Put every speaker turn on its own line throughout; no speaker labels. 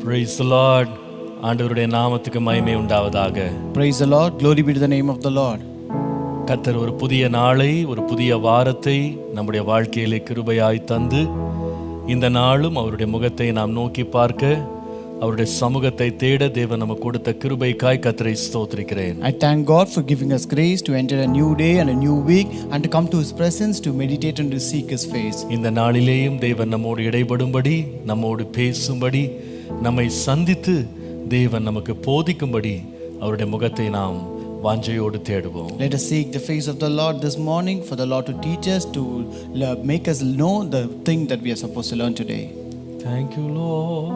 Praise the Lord. ஆண்டவருடைய நாமத்துக்கு மகிமை உண்டாவதாக.
Praise the Lord. Glory be to the name of the Lord.
கர்த்தர் ஒரு புதிய நாளை, ஒரு புதிய வாரத்தை நம்முடைய வாழ்க்கையிலே கிருபையாய் தந்து, இந்த நாளும் அவருடைய முகத்தை நாம் நோக்கி பார்க்க, அவருடைய சமூகத்தை தேட தேவன் நமக்கு கொடுத்த கிருபைக்காய் கர்த்தரை ஸ்தோத்திரிக்கிறேன்.
I thank God for giving us grace to enter a new day and a new week and to come to His presence to meditate and to seek His face.
இந்த நாளிலேயும் தேவன் நம்மோடு இடைபடும்படி, நம்மோடு பேசும்படி, நம்மை சந்தித்து தேவன் நமக்கு போதிக்கும்படி அவருடைய முகத்தை நாம் வாஞ்சையோடு தேடுவோம்.
Let us seek the face of the Lord this morning for the Lord to teach us, to make us know the thing that we are supposed to learn today.
Thank you, Lord.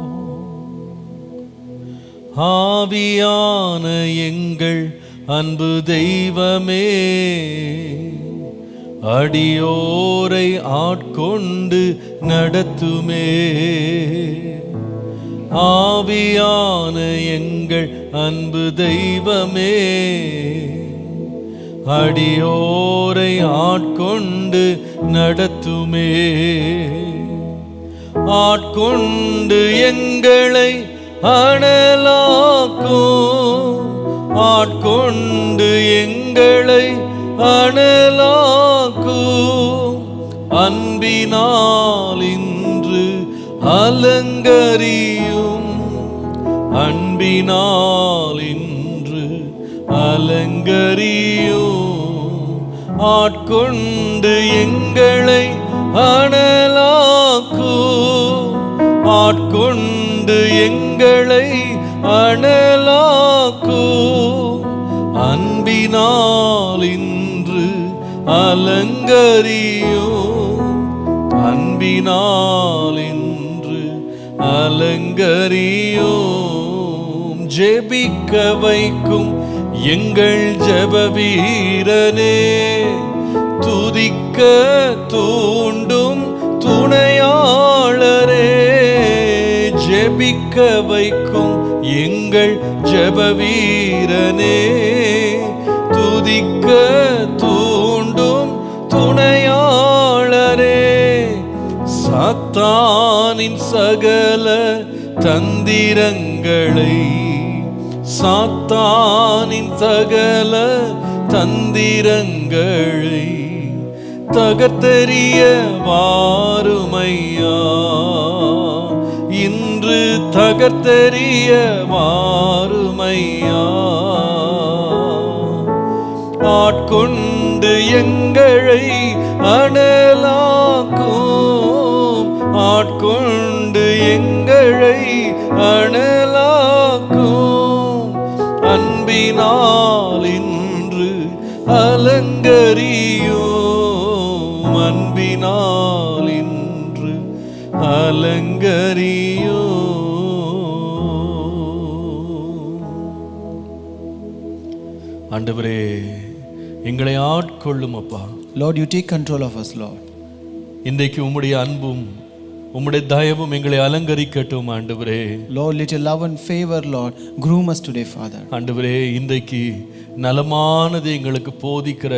ஆவியான எங்கள் அன்பு தெய்வமே, அடியோரை ஆட்கொண்டு நடத்துமே. ஆவியான எங்கள் அன்பு தெய்வமே, அடியோரை ஆட்கொண்டு நடத்துமே. ஆட்கொண்டு எங்களை அனலாக்கும், ஆட்கொண்டு எங்களை அனலாக்கும். அன்பினால் இன்று அலங்கரியும், அன்பினால் இன்று அலங்கரியும். ஆட்கொண்டு எங்களை அனலாக்கும், ஆட்கொண்டு எங்களை அனலாக்கும். அன்பினால் இன்று அலங்கரியும், அன்பினால் இன்று அலங்கரியும். ஜெபிக்க வைக்கும் எங்கள் ஜெப வீரனே, துதிக்க தூண்டும் துணையாளரே. ஜெபிக்க வைக்கும் எங்கள் ஜெப வீரனே, துதிக்க தூண்டும் துணையாளரே. சாத்தானின் சகல தந்திரங்களை, சாத்தானின் சகல தந்திரங்களை தகர்த்தெறிய வாருமையா, இன்று தகர்த்தெறிய வாருமையா. ஆட்கொண்டு எங்களை அனலாக்கும், ஆட்கொண்டு எங்களை அனலாக்கும். அன்பினால் இன்று அலங்கரியும், அன்பினால் இன்று அலங்கரியும். ஆண்டவரே, எங்களை ஆட்கொள்ளும் அப்பா.
Lord, you take control of us, Lord.
இன்றைக்கு உம்முடைய அன்பும் உம்முடைய தயவும் எங்களை அலங்கரிக்கட்டும் ஆண்டவரே.
Lord, let your love and favor, Lord, groom us today, Father.
ஆண்டவரே, இன்றைக்கு நலமானதை எங்களுக்கு போதிக்கிற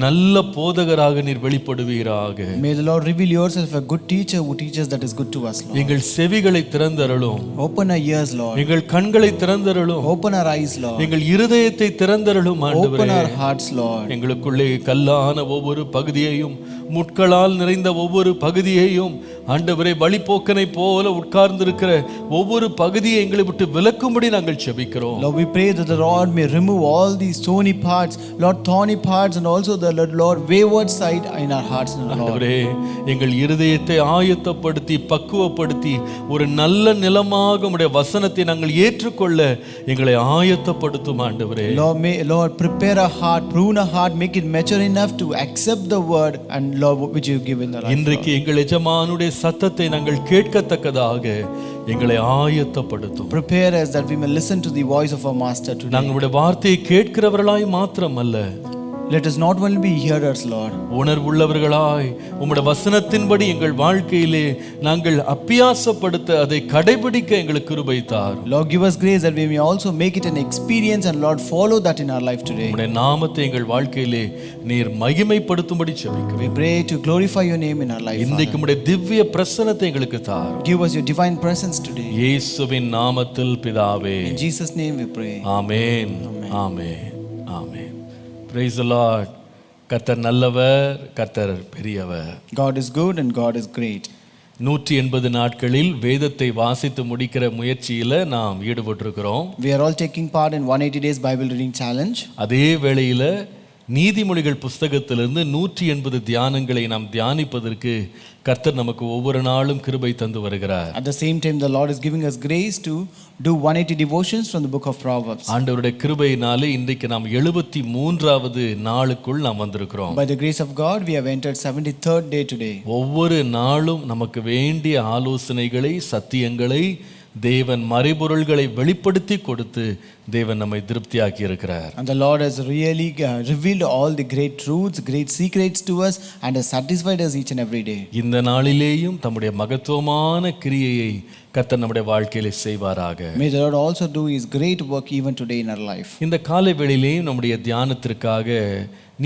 நல்ல போதகராக நீர் வெளிப்படுவீராக.
May the Lord reveal yourself a good teacher who teaches that is good to us, Lord.
எங்கள் செவிகளை திறந்தருளும்,
Open our ears, Lord.
எங்கள் கண்களை திறந்தருளும்,
Open our eyes, Lord.
எங்கள் இருதயத்தை திறந்தருளும் ஆண்டவரே.
Open our hearts, Lord.
எங்களுக்குள்ளே கல்லான ஒவ்வொரு பகுதியையும், முட்களால் நிறைந்த ஒவ்வொரு பகுதியையும் ஆண்டவரே, வழிபோக்கனை போல உட்கார்ந்திருக்கிற ஒவ்வொரு பகுதியை எங்களை விட்டு விலக்கும்படி நாங்கள் ஜெபிக்கிறோம்.
Lord, we pray that the Lord may remove all these stony parts, Lord, thorny parts, and also the Lord wayward side in our hearts, Lord.
ஆண்டவரே, எங்கள் இருதயத்தை ஆயத்தப்படுத்தி பக்குவப்படுத்தி ஒரு நல்ல நிலமாக உம்முடைய வசனத்தை நாங்கள் ஏற்றுக்கொள்ள எங்களை ஆயத்தப்படுத்தும் ஆண்டவரே.
Lord, prepare our heart, prune our heart, make it mature enough to accept the word and Lord which you give in the life.
இன்றைக்கு எங்கள் எஜமானுடைய சத்தத்தை நாங்கள் கேட்கத்தக்கதாக எங்களை ஆயத்தப்படுத்தும்.
Prepare us that we may listen to the voice of our master today.
நாங்களுடைய வார்த்தையை கேட்கிறவர்களாய் மாத்திரம் அல்ல,
Let us not only be hearers, Lord.
உணர்வுள்ளவர்களாய் உம்முடைய வசனத்தின்படி எங்கள் வாழ்க்கையிலே நாங்கள் அபியாசப்படுத்த அதை கடைபிடிக்க எங்களுக்கு கிருபை தாரும்.
Lord, give us grace that we may also make it an experience and Lord follow that in our life today.
உம்முடைய நாமத்தை எங்கள் வாழ்க்கையிலே நீர் மகிமைப்படுத்தும்படி ஜெபிக்கிறோம்.
We pray to glorify your name in our life.
இன்றைக்கு உம்முடைய திவ்ய பிரசன்னத்தை எங்களுக்கு தாரும்.
Give us your divine presence today.
இயேசுவின் நாமத்தில் பிதாவே.
In Jesus' name we pray.
Amen. Amen. Amen. Praise the Lord. கர்த்தர் நல்லவர், கர்த்தர் பெரியவர்.
God is good and God is great.
180 நாட்களில் வேதத்தை வாசித்து முடிக்கிற முயற்சியில நாம் ஈடுபட்டிருக்கிறோம்.
We are all taking part in 180 days Bible reading challenge.
அதே வேளையில நீதிமொழிகள் புஸ்தகத்திலிருந்து 180 தியானங்களை நாம் தியானிப்பதற்கு கர்த்தர் நமக்கு ஒவ்வொரு நாளும் கிருபை தந்து வருகிறார்.
At the same time the Lord is giving us grace to do 180 devotions from the book of Proverbs.
ஆண்டவருடைய கிருபையினாலே இன்றைக்கு நாம் 73வது நாளுக்குள் நாம் வந்திருக்கிறோம்.
By the grace of God we have entered 73rd day today.
ஒவ்வொரு நாளும் நமக்கு வேண்டிய ஆலோசனைகளை, சத்தியங்களை, தேவன் மறைபொருள்களை வெளிப்படுத்தி கொடுத்து தேவன் நம்மை திருப்தியாக்கி இருக்கிறார்.
And the Lord has really revealed all the great truths, great secrets to us and has satisfied us each and every day.
இந்த நாளிலேயும் தம்முடைய மகத்துவமான கிரியையை கர்த்தர் நம்முடைய வாழ்க்கையிலே செய்வாராக.
May the Lord also do his great work even today in our life.
இந்த காலை வேளையிலேயும் நம்முடைய தியானத்திற்காக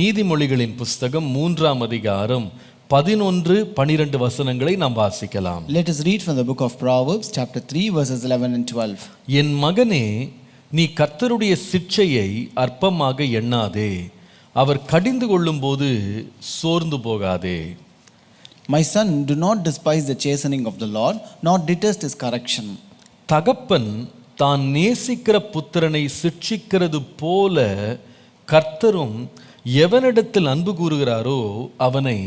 நீதிமொழிகளின் புஸ்தகம் 3ஆம் அதிகாரம் 11-12 வசனங்களை நாம் வாசிக்கலாம்.
Let us read from the book of Proverbs chapter 3 verses 11 and 12.
என் மகனே, நீ கர்த்தருடைய சிட்சையை அற்பமாக எண்ணாதே, அவர் கடிந்து கொள்ளும்போது சோர்ந்து போகாதே.
My son, do not despise the chastening of the Lord, nor detest his correction.
தகப்பன் தான் நேசிக்கிற புத்திரனை சிட்சிக்கிறது போல கர்த்தரும் எவனிடத்தில் அன்பு கூறுகிறாரோ அவனை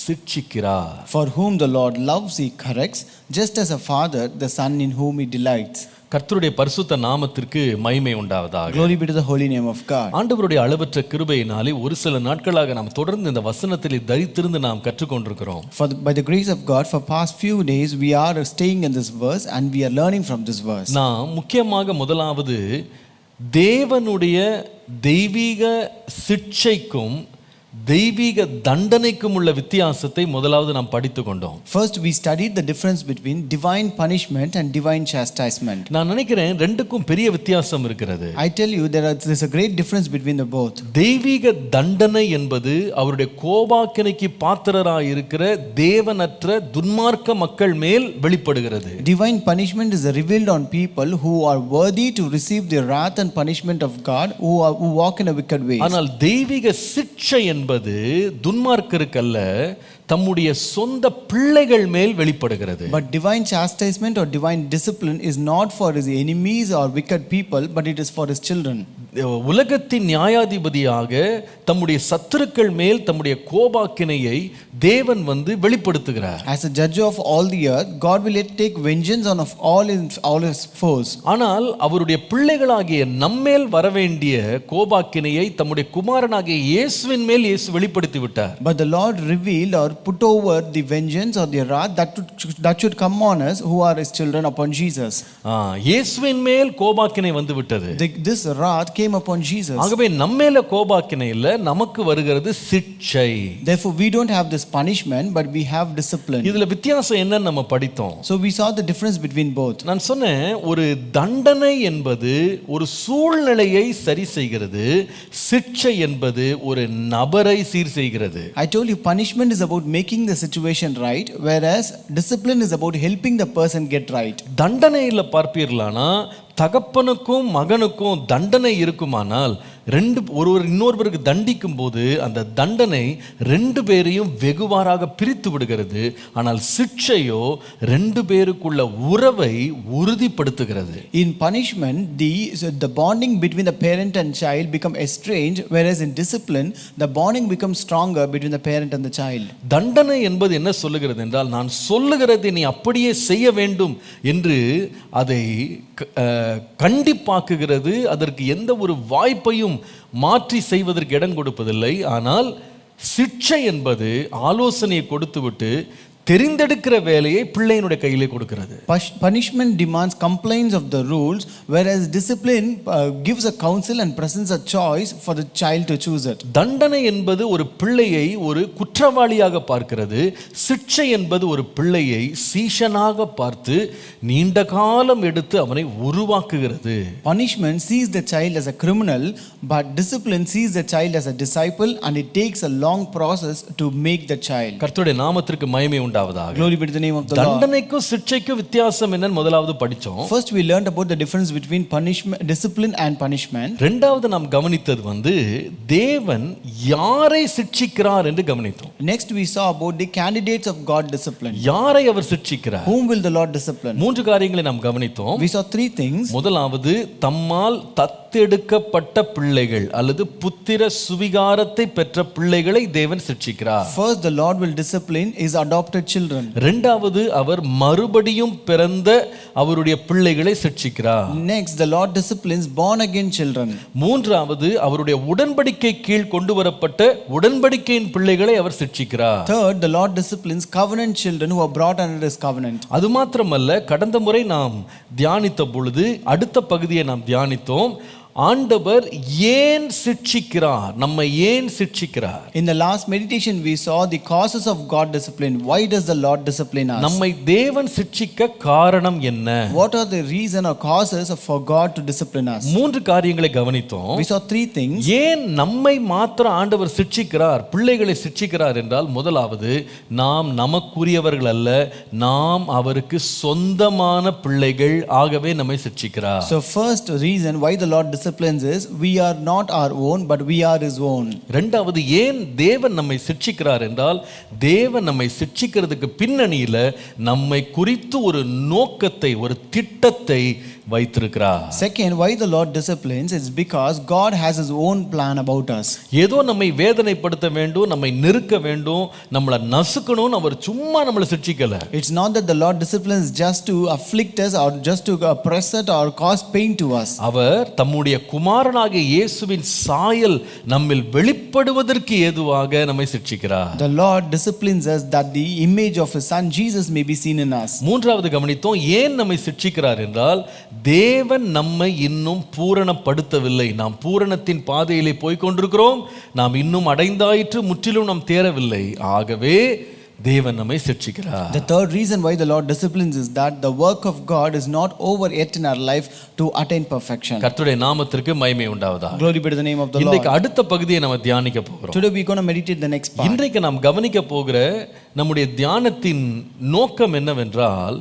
சிட்சிக்கிறார்.
For whom the Lord loves he corrects, just as a father the son in whom he delights.
கர்த்தருடைய பரிசுத்த நாமத்திற்கு மகிமை உண்டாவதாக.
Glory be to the holy name of God.
ஆண்டவருடைய அளவற்ற கிருபையினாலே ஒரு சில நாட்களாக நாம் தொடர்ந்து இந்த வசனத்தில் தரித்திருந்து நாம் கற்றுக்கொண்டிருக்கிறோம்.
By the grace of God, for past few days we are staying in this verse and we are learning from this verse.
நாம் முக்கியமாக முதலாவது தேவனுடைய தெய்வீக சிட்சைக்கும் தெய்வீக தண்டனைக்கும் உள்ள வித்தியாசத்தை முதலாவது நாம் படித்து கொண்டோம்.
First we studied the difference between divine punishment and divine chastisement.
நான் நினைக்கிறேன் ரெண்டுக்கும் பெரிய வித்தியாசம் இருக்கிறது.
I tell you there's a great difference between the both.
தெய்வீக தண்டனை என்பது அவருடைய கோபாக்கினைக்கு பாத்திரராய் இருக்கிற தேவனற்ற துன்மார்க்க மக்கள் மேல் வெளிப்படுகிறது.
Divine punishment is revealed on people who are worthy to receive the wrath and punishment of God, who walk in a wicked way.
ஆனால் தெய்வீக சிட்சை என்பது துன்மார்க்கருக்கல்ல, தம்முடைய சொந்த பிள்ளைகள் மேல் வெளிப்படுகிறது.
But divine chastisement or divine discipline is not for his enemies or wicked people, but it is for his children.
உலகத்தின் நியாயாதிபதியாக தம்முடைய சத்துருக்கள் மேல் தம்முடைய கோபாக்கினையை தேவன் வெளிப்படுத்துகிறார்.
As a judge of all the earth, God will take vengeance on of all his foes.
ஆனால் அவருடைய பிள்ளைகளாகிய நம்மேல் வரவேண்டிய கோபாக்கினையை தம்முடைய குமாரனாகிய இயேசுவின் மேல் இயேசு வெளிப்படுத்தி விட்டார்.
But the Lord revealed or put over the vengeance or the wrath that should come on us who are his children upon Jesus.
இயேசுவின் மேல் கோபாக்கினை வந்து விட்டது.
This wrath came upon Jesus.
ஆகவே நம்மேல கோபாக்கினை இல்ல, நமக்கு வருகிறது சிட்சை.
Therefore we don't have this punishment but we have discipline.
இதுல வித்தியாசம் என்னன்னு நம்ம படித்தோம்.
So we saw the difference between both.
நான் சொன்னேன், ஒரு தண்டனை என்பது ஒரு சூழ்நிலையை சரி செய்கிறது, சிட்சை என்பது ஒரு நபரை சீர் செய்கிறது.
I told you punishment is about making the situation right, whereas discipline is about helping the person get right.
தண்டனையில பார்ப்பீர்களானா தகப்பனுக்கும் மகனுக்கும் தண்டனை இருக்குமானால் ஒருவர் இன்னொருவருக்கு தண்டிக்கும் போது அந்த தண்டனை ரெண்டு பேரையும் வெகுவாராக பிரித்து விடுகிறது. ஆனால் சிட்சையோ ரெண்டு பேருக்குள்ள உறவை உறுதிப்படுத்துகிறது.
In punishment the bonding between the parent and child become estranged, whereas in discipline the bonding becomes stronger between the parent and the child.
தண்டனை என்பது என்ன சொல்லுகிறது என்றால், நான் சொல்லுகிறதை நீ அப்படியே செய்ய வேண்டும் என்று அதை கண்டிப்பாக்குகிறது. அதற்கு எந்த ஒரு வாய்ப்பையும் மாற்றி செய்வதற்கு இடம் கொடுப்பதில்லை. ஆனால் சிட்சை என்பது ஆலோசனையை கொடுத்துவிட்டு தெரிந்தெடுக்கிற வேலையை பிள்ளையினுடைய கையிலே கொடுக்கிறது.
Punishment demands complaints of the rules, whereas discipline gives a counsel and presents a choice for the child to choose it.
தண்டனை என்பது ஒரு பிள்ளையை ஒரு குற்றவாளியாக பார்க்கிறது. சிக்ஷை என்பது ஒரு பிள்ளையை சீஷனாக பார்த்து நீண்ட காலம் எடுத்து அவனை உருவாக்குகிறது.
Punishment sees the child as a criminal, but discipline sees the child as a disciple, and it takes a long process to make the child.
கர்த்தருடைய நாமத்திற்கு மகிமை உண்டாவதாக.
Glory be to the name of the Lord.
தண்டனைக்கும் சிக்ஷைக்கும் வித்தியாசம் என்னன்னு முதலாவது படிச்சோம்.
First we learned about the difference between punishment, discipline and punishment.
இரண்டாவது நாம் கவனித்தது தேவன் யாரை சிக்ஷிக்கிறார் என்று கவனித்தோம்.
Next we saw about the candidates of God discipline.
யாரை அவர் சிக்ஷிக்கிறார்?
Whom will the Lord discipline?
மூன்று காரியங்களை நாம் கவனித்தோம்.
We saw three things.
முதலாவது தம்மால் தத்தெடுக்கப்பட்ட பிள்ளைகள் அல்லது புத்திர சுவிகாரத்தை பெற்ற பிள்ளைகளை தேவன் சிக்ஷிக்கிறார்.
First the Lord will discipline his adopted children.
இரண்டாவது அவர் மறுபடியும் பிறந்த அவருடைய பிள்ளைகளை சிக்ஷிக்கிறார்.
Next the Lord disciplines born again children.
மூன்றாவது அவருடைய உடன்படிக்கை கீழ் கொண்டு வரப்பட்ட உடன்படிக்கையின் பிள்ளைகளை அவர் சிக்ஷிக்கிறார்.
Third the Lord disciplines covenant children who are brought under his covenant.
அது மாத்திரமல்ல, கடந்த முறை நாம் தியானித்த பொழுது அடுத்த பகுதியை நாம் தியானித்தோம். ஆண்டவர் ஏன் சிக்ஷிக்கிறார், நம்மை ஏன் சிக்ஷிக்கிறார்?
In the last meditation we saw the causes of God discipline. Why does the Lord discipline us?
நம்மை தேவன் சிக்ஷிக்க காரணம் என்ன?
What are the reason or causes for God to discipline us?
மூன்று காரியங்களை கவனித்தோம்.
We saw three things.
ஏன் நம்மை மாத்திரம் ஆண்டவர் சிக்ஷிக்கிறார், பிள்ளைகளை சிக்ஷிக்கிறார் என்றால், முதலாவது நாம் நமக்குரியவர்கள் அல்ல, நாம் அவருக்கு சொந்தமான பிள்ளைகள், ஆகவே நம்மை சிக்ஷிக்கிறார்.
So first reason why the Lord disciplines is we are not our own but we are his own.
இரண்டாவது ஏன் தேவன் நம்மை சிக்ஷிக்கிறார் என்றால், தேவன் நம்மை சிக்ஷிக்கிறதுக்கு பின்னணியில நம்மை குறித்து ஒரு நோக்கத்தை, ஒரு திட்டத்தை வைத்திருக்கிறார்.
Second, why the Lord disciplines is because God has his own plan about us.
ஏதோ நம்மை வேதனைப்படுத்த வேண்டும், நம்மை நெருக்க வேண்டும், நம்மளை நசுக்கணும்னு அவர் சும்மா நம்மளை சிக்ஷிக்கல.
It's not that the Lord disciplines just to afflict us or just to oppress us or cause pain to us.
அவர் தம்முடைய குமாரனாகிய இயேசுவின் சாயல் நம்மில் வெளிப்படுவதற்கு ஏதுவாக நம்மை சிக்ஷிக்கிறார்.
The Lord disciplines us that the image of his son Jesus may be seen in us.
மூன்றாவது கவனித்தோம், ஏன் நம்மை சிக்ஷிக்கிறார் என்றால், தேவன் நம்மை இன்னும் பூரணப்படுத்தவில்லை. நாம் பூரணத்தின் பாதையிலே போய்க் கொண்டிருக்கிறோம், நாம் இன்னும் அடைந்தாயிற்று, முற்றிலும் நாம் தேரவில்லை, ஆகவே தேவன் நம்மை சிக்ஷிக்கிறார்.
The third reason why the Lord disciplines is that the work of God is not over yet in our life to attain perfection.
கர்த்தருடைய நாமத்திற்கு மகிமை உண்டாவதாக.
Glory be to the name of the Lord.
இன்றைக்கு அடுத்த பகுதியை நம்ம தியானிக்க போகிறோம்.
Today we are going to meditate the next part.
இன்றைக்கு நாம் கவனிக்க போகிற நம்முடைய தியானத்தின் நோக்கம் என்னவென்றால்,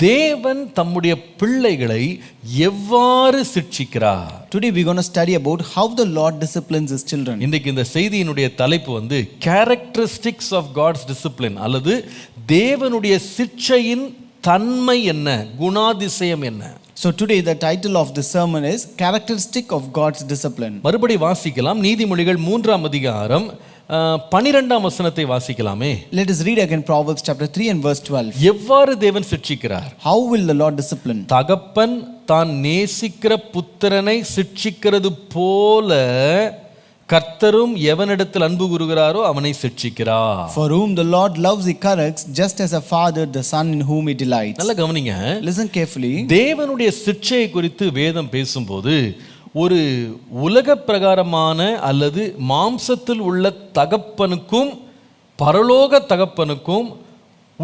தேவன் தம்முடைய பிள்ளைகளை எவ்வாறு சிக்ஷிக்கிறார்.
Today we are going to study about how the Lord disciplines his children.
இன்றைக்கு இந்த செய்தியினுடைய தலைப்பு characteristics of God's discipline, அல்லது தேவனுடைய சிக்ஷையின் தன்மை என்ன, குணாதிசயம் என்ன.
So today the title of the sermon is characteristic of God's discipline.
மறுபடி வாசிக்கலாம். நீதிமொழிகள் 3ஆம் அதிகாரம் 12ஆம் வசனத்தை வாசிக்கலாமே.
Let us read again Proverbs chapter 3 and verse 12.
எவ்வாறு தேவன் சிக்ஷிக்கிறார்?
How will the Lord discipline?
தகப்பன் தான் நேசிக்கிற புத்திரனை சிக்ஷிக்கிறது போல கர்த்தரும் எவனிடத்தில் அன்பு கூறுகிறாரோ அவனை சிக்ஷிக்கிறார்.
For whom the Lord loves he corrects, just as a father the son in whom he delights.
நல்லா கவனிங்க.
Listen carefully.
தேவனுடைய சிக்ஷையை குறித்து வேதம் பேசும்போது ஒரு உலக பிரகாரமான அல்லது மாம்சத்தில் உள்ள தகப்பனுக்கும் பரலோக தகப்பனுக்கும்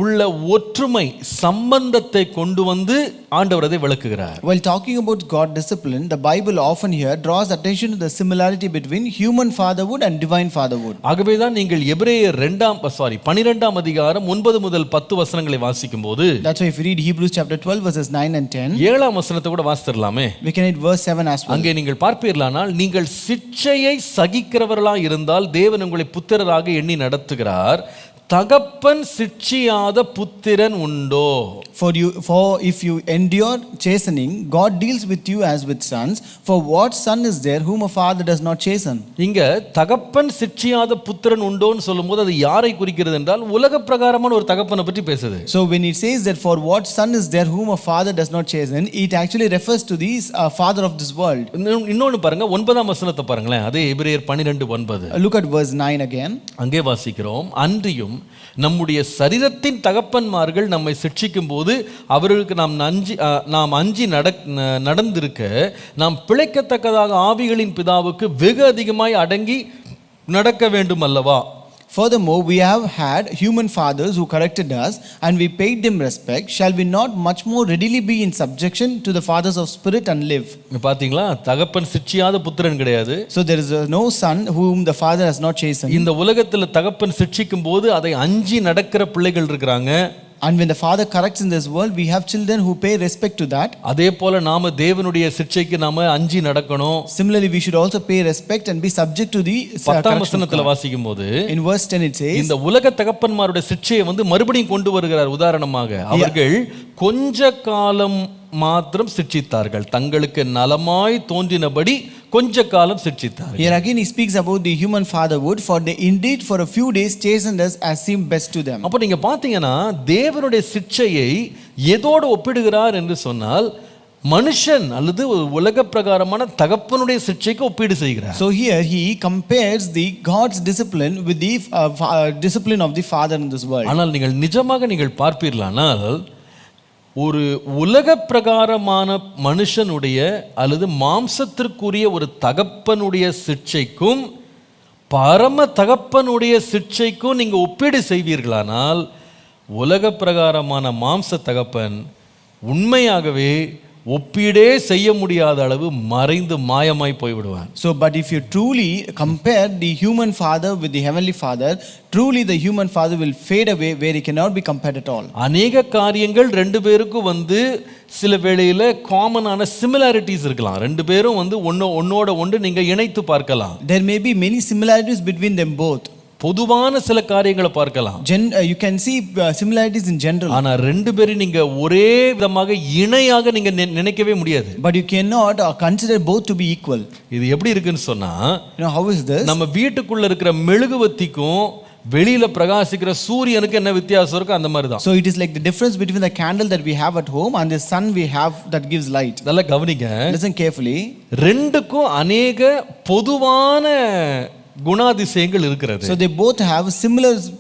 உள்ள ஒற்றுமை சம்பந்தத்தை கொண்டு வந்து ஆண்டவர் அதை விளக்குகிறார்.
While talking about God discipline, the Bible often here draws attention to the similarity between human fatherhood and divine fatherhood.
ஆகவே தான் நீங்கள் எபிரேயர் 12ஆம் அதிகாரம் 9 முதல் 10 வசனங்களை வாசிக்கும்போது,
That's why if you read Hebrews chapter 12 verses 9 and 10,
7ஆம் வசனத்தை கூட வாசித்தரலாமே.
we can read verse 7 as well.
அங்கே நீங்கள் பார்ப்பீர்களானால், நீங்கள் சிக்ஷையை சகிக்கிறவர்களாய் இருந்தால் தேவன் உங்களை புத்திரராக எண்ணி நடத்துகிறார். தகப்பன் சிட்சியாத புத்திரன் உண்டோ?
For if you endure chastening, God deals with you as with sons. For what son is there whom a father does not chasten?
இங்க தகப்பன் சிட்சியாத புத்திரன் உண்டோன்னு சொல்லும்போது அது யாரை குறிக்கிறது என்றால், உலக பிரகாரமான ஒரு தகப்பனை பற்றி பேசுது.
So when it says that for what son is there whom a father does not chasten, it actually refers to the father of this world.
இன்னொன்னு பாருங்க, 9ஆம் வசனத்தை பாருங்களேன். அதே எபிரேயர் 12:9.
Look at verse 9 again.
அங்கே வாசிக்கிறோம், அன்றியும் நம்முடைய சரீரத்தின் தகப்பன்மார்கள் நம்மை சிட்சிக்கும் போது அவர்களுக்கு நாம் அஞ்சி நடந்திருக்க நாம் பிழைக்கத்தக்கதாக ஆவிகளின் பிதாவுக்கு வெகு அதிகமாய் அடங்கி நடக்க வேண்டும் அல்லவா?
Furthermore, we have had human fathers who corrected us, and we paid them respect. Shall we not much more readily be in subjection to the fathers of spirit and live?
பாத்தீங்களா, தகப்பன் சிட்சியாத புத்திரன் கிடையாது.
So there is no son whom the father has not chastened.
இந்த உலகத்துல தகப்பன் சிட்சிக்கும் போது அதை அஞ்சி நடக்கிற பிள்ளைகள் இருக்கிறாங்க.
And when the father corrects in this world, we have children who pay respect to that.
அதே போல நாம தேவனுடைய சிட்சைக்கு நாம அஞ்சி நடக்கணும்.
Similarly, we should also pay respect and be subject to the
10ஆம் வசனத்துல வாசிக்கும்போது
in verse 10 it says,
இந்த உலக தகப்பன்மாருடைய சிட்சையை மறுபடியும் கொண்டு வருகிறார். உதாரணமாக அவர்கள் கொஞ்ச காலம் மாத்திரம் சிட்சித்தார்கள், தங்களுக்கு நலமாய் தோன்றினபடி கொஞ்ச காலம் சிட்சித்தார்கள்.
Here again he speaks about the human fatherhood, for they indeed for a few days chastened us as seemed best to them.
அப்ப நீங்க பாத்தீங்கன்னா தேவனுடைய சிட்சையை எதோடு ஒப்பிடுகிறார் என்று சொன்னால் மனுஷன் அல்லது உலக பிரகாரமான தகப்பனுடைய சிட்சைக்கு ஒப்பீடு செய்கிறார்.
So here he compares the God's discipline with the discipline of the father in this world.
ஆனால் நீங்கள் பார்ப்பீர்களானால் ஒரு உலக பிரகாரமான மனுஷனுடைய அல்லது மாம்சத்திற்குரிய ஒரு தகப்பனுடைய சிட்சைக்கும் பரம தகப்பனுடைய சிட்சைக்கும் நீங்க ஒப்பீடு செய்வீர்களானால் உலக பிரகாரமான மாம்ச தகப்பன் உண்மையாகவே ஒப்பீடே செய்ய முடியாத அளவு மறைந்து மாயமாய் போய்விடுவான்.
So but if you truly compare the human father with the heavenly father, truly the human father will fade away where he cannot be compared at all.
அநேக காரியங்கள் ரெண்டு பேருக்கும் சில வேளையில காமனான சிமிலாரிட்டிஸ் இருக்கலாம். ரெண்டு பேரும் ஒன்னோட ஒன்று நீங்க இணைத்து பார்க்கலாம்.
There may be many similarities between them both.
பொதுவான சில காரியங்களை பார்க்கலாம்.
You can see similarities in general.
ஆனா ரெண்டு பேரும் நீங்க ஒரே விதமாக இணையாக நீங்க நினைக்கவே முடியாது.
But you cannot consider both to be equal.
இது எப்படி இருக்குன்னு சொன்னா,
how is this?
நம்ம வீட்டுக்குள்ள இருக்கிற மெழுகுவர்த்திக்கும் வெளியில பிரகாசிக்கிற சூரியனுக்கு என்ன வித்தியாசம் இருக்கு அந்த மாதிரி தான்.
So it is like the difference between the candle that we have at home and the sun we have that gives light.
நல்லா கவனிங்க.
Listen carefully.
ரெண்டுக்கும் அநேக பொதுவான குணாதிசயங்கள் இருக்கிறது.
So they both have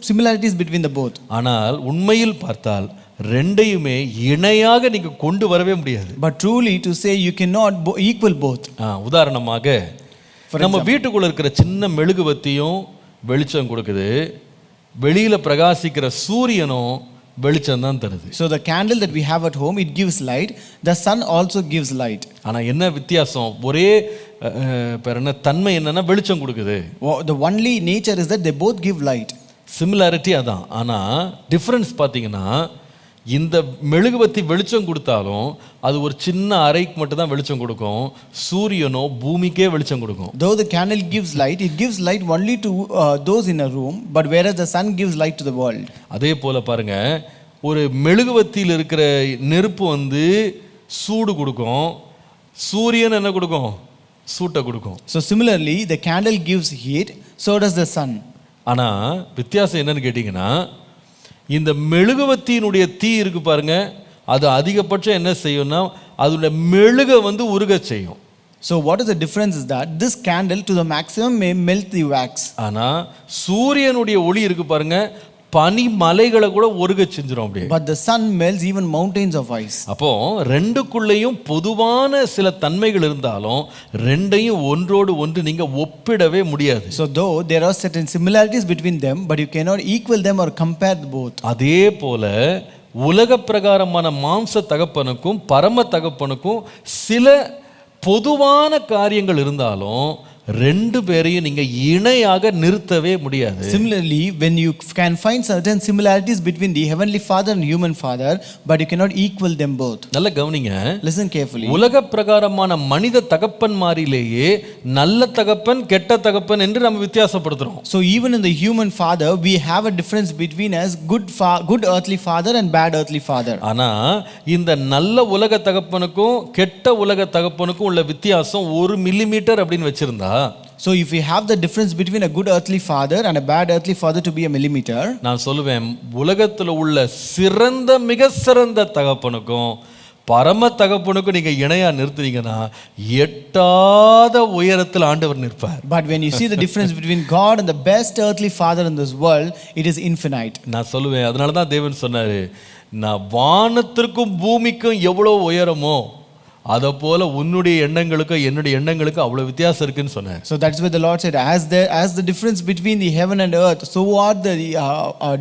similarities between the both.
ஆனால் உண்மையில் பார்த்தால் ரெண்டையுமே இணையாக நீங்க கொண்டு வரவே முடியாது.
But truly to say you cannot equal both.
உதாரணமாக நம்ம வீட்டுக்குள்ள இருக்கிற சின்ன மெழுகுவர்த்தியும் வெளிச்சம் கொடுக்குது, வெளியில பிரகாசிக்கிற சூரியனும் வெளிச்சம் தான் தருது.
So the candle that we have at home, it gives light, the sun also gives light.
ஆனா என்ன வித்தியாசம்? ஒரே தன்மை என்னன்னா வெளிச்சம் கொடுக்குது.
The only nature is that they both give light.
Similarity அதான். ஆனா டிஃபரன்ஸ் பாத்தீங்கன்னா இந்த மெழுகுவர்த்தி வெளிச்சம் கொடுத்தாலும் அது ஒரு சின்ன அறைக்கு மட்டும் தான் வெளிச்சம் கொடுக்கும், சூரியனோ பூமிக்கே வெளிச்சம் கொடுக்கும்.
Though the candle gives light, it gives light only to those in a room, but whereas the sun gives light to the world.
அதே போல பாருங்க, ஒரு மெழுகுவர்த்தியில் இருக்கிற நெருப்பு சூடு கொடுக்கும், சூரியன் என்ன கொடுக்கும்? சூட்டை கொடுக்கும்.
So similarly the candle gives heat, so does the sun.
ஆனா வித்தியாசம் என்னன்னு கேட்டீங்கன்னா, இந்த மெழுகுவர்த்தியினுடைய தீ இருக்கு பாருங்க, அது அதிகபட்சம் என்ன செய்யும்னா அதோட மெழுக உருக செய்யும்.
So what is the difference is that this candle to the maximum may melt the wax.
ஆனா சூரியனுடைய ஒளி இருக்கு பாருங்க, பனி மலைகளை கூட உருக செஞ்சிரும் அப்படியே.
But the sun melts even mountains of ice.
அப்போ ரெண்டுக்குள்ளேயும் பொதுவான சில தன்மைகள் இருந்தாலும் ரெண்டையும் ஒன்றோடு ஒன்று நீங்க ஒப்பிடவே முடியாது.
So though there are certain similarities between them, but you cannot equal them or compare both.
அதே போல உலக பிரகாரமான மாம்ச தகப்பனுக்கும் பரம தகப்பனுக்கும் சில பொதுவான காரியங்கள் இருந்தாலும் ரெண்டு பேரையும் நீங்க இணையாக நிறுத்தவே முடியாது.
Similarly, when you can find certain similarities between the heavenly father and human father, but you cannot equal them both.
நல்ல கவனிங்க.
Listen carefully.
உலக பிரகாரமான மனித தகப்பன்மாரிலேயே நல்ல தகப்பன் கெட்ட தகப்பன் என்று நம்ம வித்தியாசப்படுத்துறோம்.
So even in the human father we have a difference between as good earthly father and bad earthly father.
ஆனா இந்த நல்ல உலக தகப்பனுக்கும் கெட்ட உலக தகப்பனுக்கும் உள்ள வித்தியாசம் 1 மில்லிமீட்டர் அப்படின்னு வச்சிருந்தா,
so if we have the difference between a good earthly father and a bad earthly father to be a millimeter,
நான் சொல்லுவேன் உலகத்துல உள்ள மிக சிறந்த தகப்பனுக்கும் பரம தகப்பனுக்கும் நீங்க இணையா நிறுத்துறீங்கன்னா எட்டாத உயரத்தில் ஆண்டவர் நிற்பார்.
But when you see the difference between God and the best earthly father in this world, it is infinite.
நான் சொல்லுவேன், அதனால தான் தேவன் சொன்னாரு, நான் வானத்திற்கும் பூமிக்கும் எவ்வளவு உயரமோ அதை போல உன்னுடைய எண்ணங்களுக்கும் என்னுடைய எண்ணங்களுக்கும் அவ்வளவு வித்தியாசம் இருக்குன்னு சொன்னார்.
So that's why the Lord said, as the difference between the heaven and earth, so are the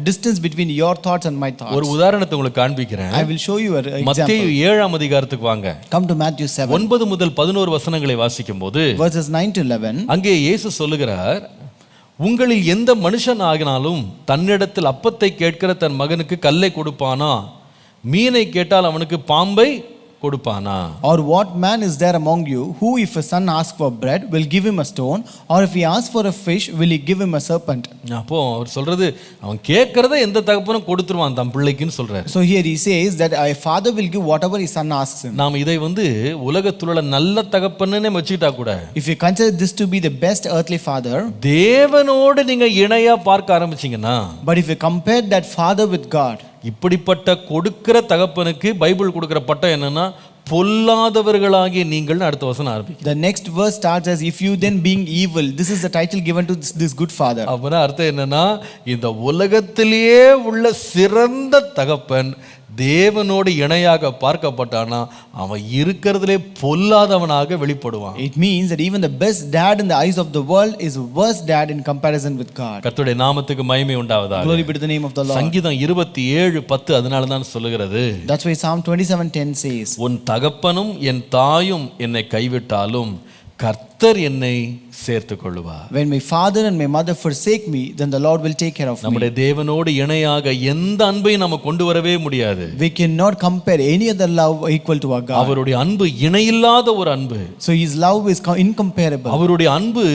distance between your thoughts and my thoughts.
ஒரு உதாரணத்தை உங்களுக்கு காண்பிக்கிறேன்.
I will show you an example.
மத்தேயு 7ஆம் அதிகாரத்துக்கு வாங்க.
Come to Matthew 7.
9 முதல் 11 வசனங்களை வாசிக்கும்போது
verses 9 to 11.
அங்கே இயேசு சொல்லுகிறார், உங்களில் எந்த மனுஷன் ஆகினாலும் தன்னிடத்தில் அப்பத்தை கேட்கிற தன் மகனுக்கு கல்லை கொடுப்பானா? மீனை கேட்டால் அவனுக்கு பாம்பை கொடுப்பானா?
Or what man is there among you who, if a son asks for bread, will give him a stone, or if he asks for a fish, will he give him a serpent?
அப்போ அவர் சொல்றது, அவன் கேட்கறத எந்த தகப்பனும் கொடுத்துருவான் தன் பிள்ளைக்குன்னு சொல்றாரு.
So here he says that a father will give whatever his son asks him.
நாம் இதை உலகத்துல உள்ள நல்ல தகப்பன்னு வச்சுக்கிட்டா கூட,
if you consider this to be the best earthly father,
தேவனோடு நீங்க இணையா பார்க்க ஆரம்பிச்சீங்கன்னா,
but if you compare that father with God,
இப்படிப்பட்ட கொடுக்கிற தகப்பனுக்கு பைபிள் கொடுக்கிற பட்டம் என்னன்னா, பொல்லாதவர்களாகிய நீங்கள் அடுத்த வசனம் ஆரம்பிக்கும்.
The next verse starts as, if you then being evil. This is the title given to this good father.
அப்பனா அர்த்தம் என்னன்னா, இந்த உலகத்திலேயே உள்ள சிறந்த தகப்பன் தேவனோடு இணையாக பார்க்கப்பட்டானா அவன் இருக்கிறதுலே பொல்லாதவனாக வெளிப்படுவான்.
It means that even the best dad in the eyes of the world is worst dad in comparison with God.
கர்த்தருடைய நாமத்துக்கு மகிமை உண்டாவதாக.
Glory be to the name of the Lord.
சங்கீதம் 27:10 அதனால தான் சொல்லுகிறது.
That's why Psalm 27:10 says,
உன் தகப்பனும் என் தாயும் என்னை கைவிட்டாலும் கர்த்தர் என்னை சேர்த்துக் கொள்வார்.
when my father and my mother forsake me, then the Lord will take care of me.
நம்முடைய தேவனோடு இணையாக எந்த அன்பையும் நம்ம கொண்டு வரவே முடியாது.
We cannot compare any other love equal to our God.
அவருடைய அன்பு இணையில்லாத ஒரு அன்பு.
So his love is incomparable.
அவருடைய அன்பு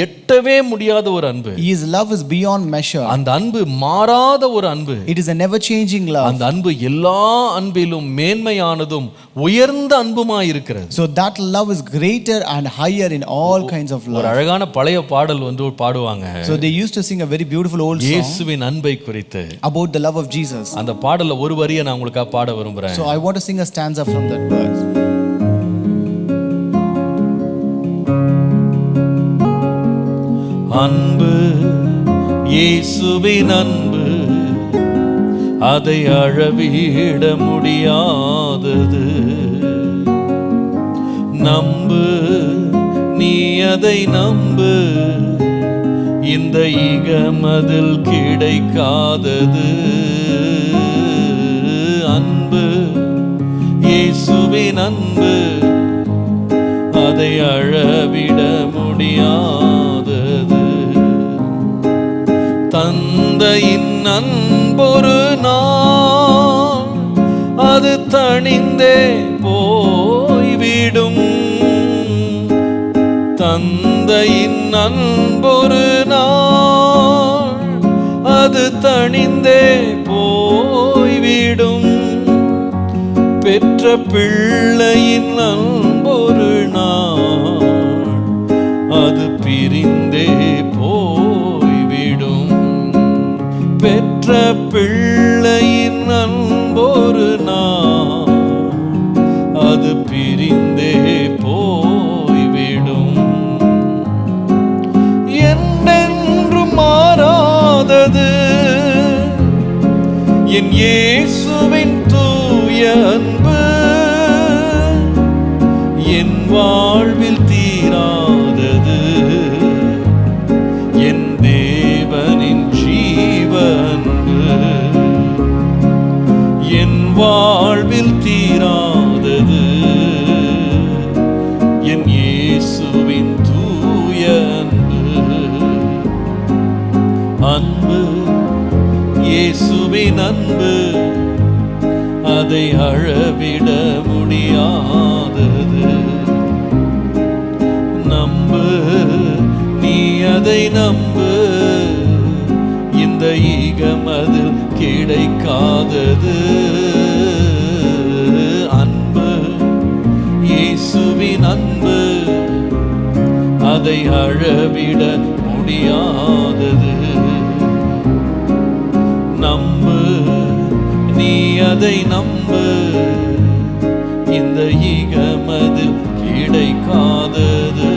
எட்டவே முடியாத ஒரு அன்பு.
His love is beyond measure.
அந்த அன்பு மாறாத ஒரு அன்பு.
It is a never changing love.
அந்த அன்பு எல்லா அன்பிலும் மேன்மையானதும் உயர்ந்த அன்புமாய் இருக்கிறது.
So that love is greater and higher in all kinds of love.
ஒரு அழகான பழைய பாடல் பாடுவாங்க.
So they used to sing a very beautiful old song
இயேசுவின் அன்பை குறித்து,
about the love of Jesus.
அந்த பாடல்ல ஒரு வரியை நான் உங்களுக்காக பாட விரும்புறேன்.
So I want to sing a stanza from that verse.
அன்பு, இயேசுவின் அன்பு, அதை அளவிட முடியாதது. நம்பு, நீ அதை நம்பு, இந்த இகமதில் கிடைக்காதது. அன்பு, இயேசுவின் அன்பு, அதை அளவிட முடியாதது. தந்தையின் அன்பொரு நாள் அது தணிந்தே போய்விடும். தந்தையின் அன்பொரு நாள் அது தணிந்தே போய்விடும். பெற்ற பிள்ளையின் அன்பொரு நாள் அது பிரிந்தே போய்விடும். பெற்ற பிள்ளையின் அன்பொரு நாள் அது பிரிந்தே போய்விடும். என்றென்றும் மாறாதது என் இயேசுவின் தூய அன்பு. என் வாழ்வில் தீராதது என் தேவனின் ஜீவ அன்பு. என் வாழ்வில் தீராதது என் இயேசுவின் தூய அன்பு. அன்பு, இயேசுவின் அன்பு, அதை அளவிட முடியாதது. நம்பு, நீ அதை நம்பு, இந்த ஈகமதில் கிடைக்காதது. அன்பு, இயேசுவின் அன்பு, அதை அளவிட முடியாதது. நம்பு, நீ அதை நம்பு, இந்த ஈகமது கிடைக்காதது.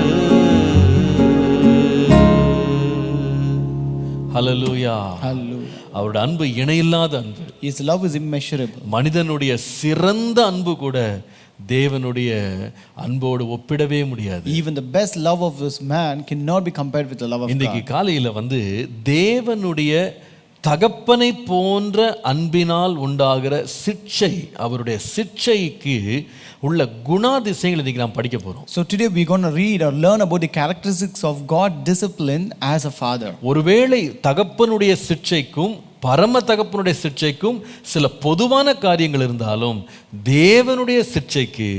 ஹல்லேலூயா.
Hallelujah.
அவருடைய அன்பு இணையில்லாத அன்பு.
His love is immeasurable.
மனிதனுடைய சிறந்த அன்பு கூட தேவனுடைய அன்போடு ஒப்பிடவே முடியாது.
Even the best love of this man cannot be compared with the love of
இன்றைக்கு
God.
காலையில தேவனுடைய தகப்பனை போன்ற அன்பினால் உண்டாகிற சிட்சை, அவருடைய சிட்சைக்கு உள்ள குணாதிசயங்களை இன்னைக்கு நாம் படிக்க போறோம்.
So today we're going to read or learn about the characteristics of God discipline as a father.
ஒருவேளை தகப்பனுடைய சிட்சைக்கும் பரம தகப்பனுடைய சிட்சைக்கும் சில பொதுவான காரியங்கள் இருந்தாலும் தேவனுடைய சிட்சைக்கு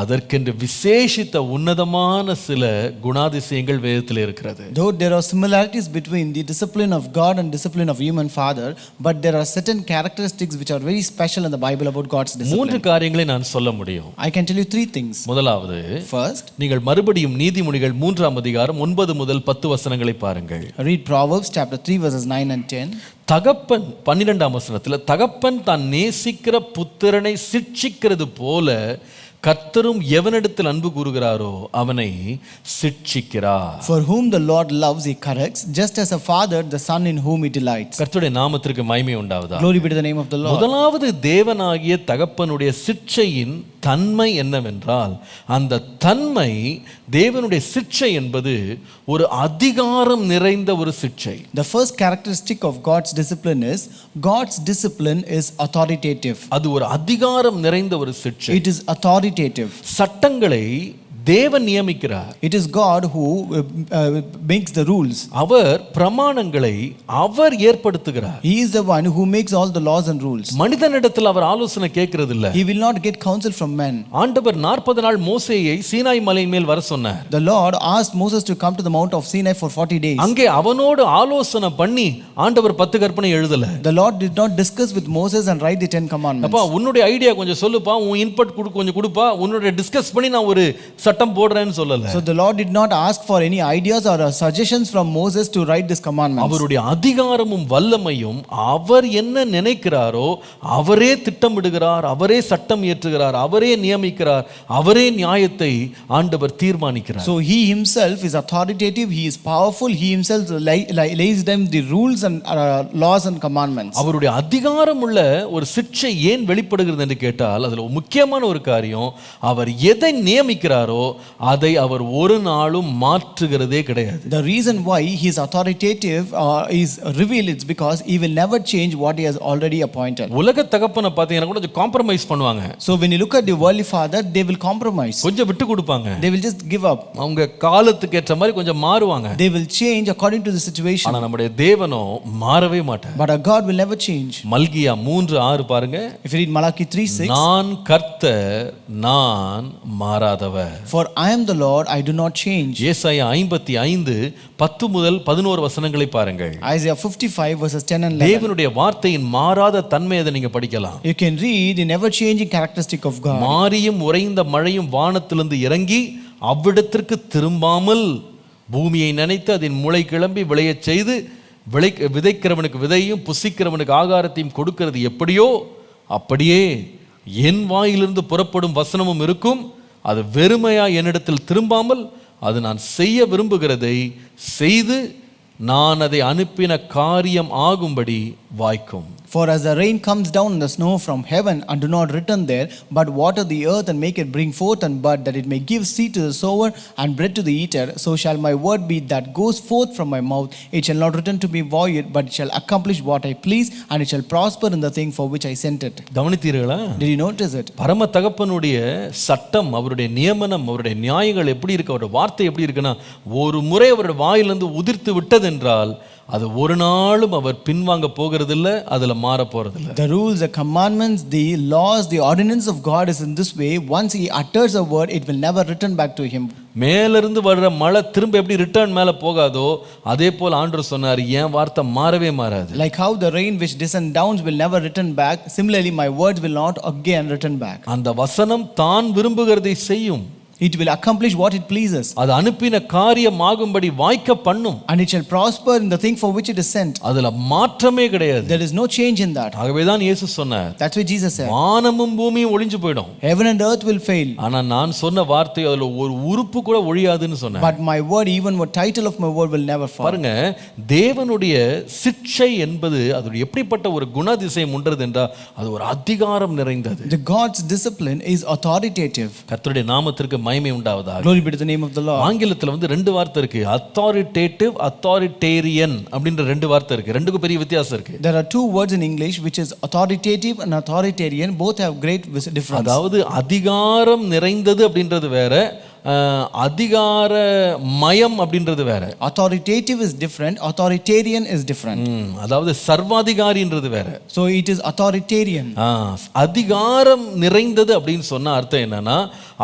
அதற்கென்று விசேஷித்த உன்னதமான சில குணாதிசயங்கள் வேதத்தில் இருக்கிறது.
Though there are similarities between the discipline of God and discipline of human father, but there are certain characteristics which are very special in the Bible about God's discipline.
மூன்று காரியங்களை நான் சொல்ல முடியும்.
I can tell you three things.
முதலாவது,
First,
நீங்கள் மறுபடியும் நீதிமொழிகள் 3ஆம் அதிகாரம் 9 முதல் 10 வசனங்களை பாருங்கள்.
read Proverbs chapter 3 verses 9 and 10.
தகப்பன் 12ஆம் வசனத்தில், தகப்பன் தான் நேசிக்கிற புத்திரனை சிட்சிக்கிறது போல கர்த்தரும் எவனிடத்தில் அன்பு கூறுகிறாரோ அவனை சிட்சிக்கிறார்.
For whom the Lord loves he corrects, just as a father the son in whom he delights.
கர்த்தருடைய நாமத்திற்கு மகிமை உண்டாவதாக.
Glory be to the name of the Lord.
முதலாவது தேவனாகிய தகப்பனுடைய சிட்சையின் தன்மை என்னவென்றால், அந்த தன்மை தேவனுடைய சிட்சை என்பது ஒரு அதிகாரம் நிறைந்த ஒரு சிட்சை.
The first characteristic of God's discipline is God's discipline is authoritative.
அது ஒரு அதிகாரம் நிறைந்த ஒரு சிட்சை.
It is authoritative.
சட்டங்களை தேவன் நியமிக்கிறார்.
It is God who makes the rules.
அவர் பிரமாணங்களை அவர் ஏற்படுத்துகிறார்.
He is the one who makes all the laws and rules.
மனிதனிடத்தில் அவர் ஆலோசனை கேட்கிறது இல்ல.
He will not get counsel from men.
ஆண்டவர் 40 நாள் மோசேயை சீனாய் மலையின் மேல் வர சொன்னார்.
The Lord asked Moses to come to the Mount of Sinai for 40 days.
அங்கே அவனோடு ஆலோசனை பண்ணி ஆண்டவர் 10 கற்பனை எழுதல.
The Lord did not discuss with Moses and write the 10 commandments.
அப்பா உன்னுடைய ஐடியா கொஞ்சம் சொல்லுப்பா, உன் இன்புட் கொஞ்சம் கொடுப்பா, உன்னுடைய டிஸ்கஸ் பண்ணி நான் ஒரு சட்டம் போடுறேன்னு சொல்லல.
So the Lord did not ask for any ideas or suggestions from Moses to write this commandments.
அவருடைய அதிகாரமும் வல்லமையும் அவர் என்ன நினைக்கிறாரோ அவரே திட்டமிடுகிறார், அவரே சட்டம் இயற்றுகிறார், அவரே நியமிக்கிறார், அவரே நியாயத்தை ஆண்டவர் தீர்மானிக்கிறார்.
So he himself is authoritative, he is powerful, he himself lays them the rules and laws and commandments.
அவருடைய அதிகாரம் உள்ள ஒரு சிட்சை ஏன் வெளிப்படுகிறது என்று கேட்டால் அதுல முக்கியமான ஒரு காரியம், அவர் எதை நியமிக்கிறாரோ அதை அவர் ஒரு நாளும் மாற்றுகிறதே கிடையாது.
The reason why he is authoritative is revealed, it's because he will never change what he has already appointed.
உலக தகப்பனை பார்த்தீங்கன்னா கூட கொஞ்சம் காம்ப்ரமைஸ் பண்ணுவாங்க.
So when you look at the worldly father, they will compromise.
கொஞ்சம் விட்டு கொடுப்பாங்க.
They will just give up.
அவங்க காலத்துக்கு ஏற்ற மாதிரி கொஞ்சம் மாறுவாங்க.
They will change according to the situation.
ஆனா நம்முடைய தேவனோ மாறவே மாட்டார்.
But our God will never change.
மல்கியா 3:6 பாருங்க.
If you read Malachi 3:6,
நான் கர்த்தர், நான் மாறாதவர்.
For I am the Lord, I do not change.
ஏசாயா 55:10 முதல் 11 வசனங்களை பாருங்கள்.
Isaiah 55 verses 10 and 11.
தேவனுடைய வார்த்தையின் மாறாத தன்மை அதை நீங்க படிக்கலாம்.
You can read the never changing characteristic of God.
மாரியும் உறைந்த மழையும் வானத்திலிருந்து இறங்கி அவ்விடத்திற்கு திரும்பாமல் பூமியை நினைத்து அதன் முளை கிளம்பி விளையச் செய்து விதைக்கிறவனுக்கு விதையும் புசிக்கிறவனுக்கு ஆகாரத்தையும் கொடுக்கிறது எப்படியோ அப்படியே என் வாயிலிருந்து புறப்படும் வசனமும் இருக்கும். அது வெறுமையா என்னிடத்தில் திரும்பாமல் அது நான் செய்ய விரும்புகிறதை செய்து நான் அதை அனுப்பின காரியம் ஆகும்படி வாய்க்கும்.
For as the rain comes down and the snow from heaven and do not return there, but water the earth and make it bring forth and bud, that it may give seed to the sower and bread to the eater, so shall my word be that goes forth from my mouth. It shall not return to me void, but it shall accomplish what I please, and it shall prosper in the thing for which I sent it.
கவனித்தீர்களா?
Did you notice it?
பரம தகப்பனுடைய சட்டம், அவருடைய நியமனம், அவருடைய நியாயங்கள் எப்படி இருக்கு, அவருடைய வார்த்தை எப்படி இருக்குன்னா, ஒரு முறை அவருடைய வாயிலிருந்து உதிர்த்து விட்டதென்றால் அது ஒரு நாளும் அவர் பின்வாங்க போகிறதில்லை, அதுல மாற போறதில்லை.
The rules, the commandments, the laws, the ordinance of God is in this way. Once he utters a word, it will never return back to him.
மேலிருந்து வர்ற மழை திரும்ப எப்படி ரிட்டர்ன் மேல போகாதோ அதே போல் ஆண்டவர் சொன்னார், என் வார்த்தை மாறவே மாறாது.
Like how the rain which descends down will never return back, similarly my words will not again return back.
அந்த வசனம் தான் விரும்புகிறதை செய்யும்.
It will accomplish what it pleases.
அது அனுப்பின காரியம் ஆகும்படி வாய்க்க பண்ணும்.
And it shall prosper in the thing for which it is sent.
அதுல மாற்றமே கிடையாது.
There is no change in that.
ஆகவேதான் இயேசு சொன்னார்,
That's why Jesus said,
வானமும் பூமியும் ஒளிஞ்சு போய்டும்,
heaven and earth will fail,
ஆனா நான் சொன்ன வார்த்தை அதுல ஒரு உறுப்பு கூட ஒழியாதுன்னு சொன்னார்.
but my word, even what title of my word will never fall.
பாருங்க, தேவனுடைய சிட்சை என்பது அது எப்படிப்பட்ட ஒரு குணாதிசயம் உண்டது என்றால் அது ஒரு அதிகாரம் நிறைந்தது.
The God's discipline is authoritative.
கர்த்தருடைய நாமத்திற்கு மகிமை உண்டாவதாக.
Glory be to the name of the Lord.
ஆங்கிலத்துல வந்து ரெண்டு வார்த்தை இருக்கு, authoritative, authoritarian அப்படின்ற ரெண்டு வார்த்தை இருக்கு. ரெண்டுக்கும் பெரிய வித்தியாசம் இருக்கு.
There are two words in English which is authoritative and authoritarian. Both have great difference.
அதாவது அதிகாரம் நிறைந்தது அப்படின்றது வேற, அதிகார மயம் அப்படின்றது வேற.
Authoritative is different, authoritarian is different.
அதாவது சர்வாதிகாரின்றது வேற.
So it is authoritarian.
அதிகாரம் நிறைந்தது அப்படின்னு சொன்ன அர்த்தம் என்னன்னா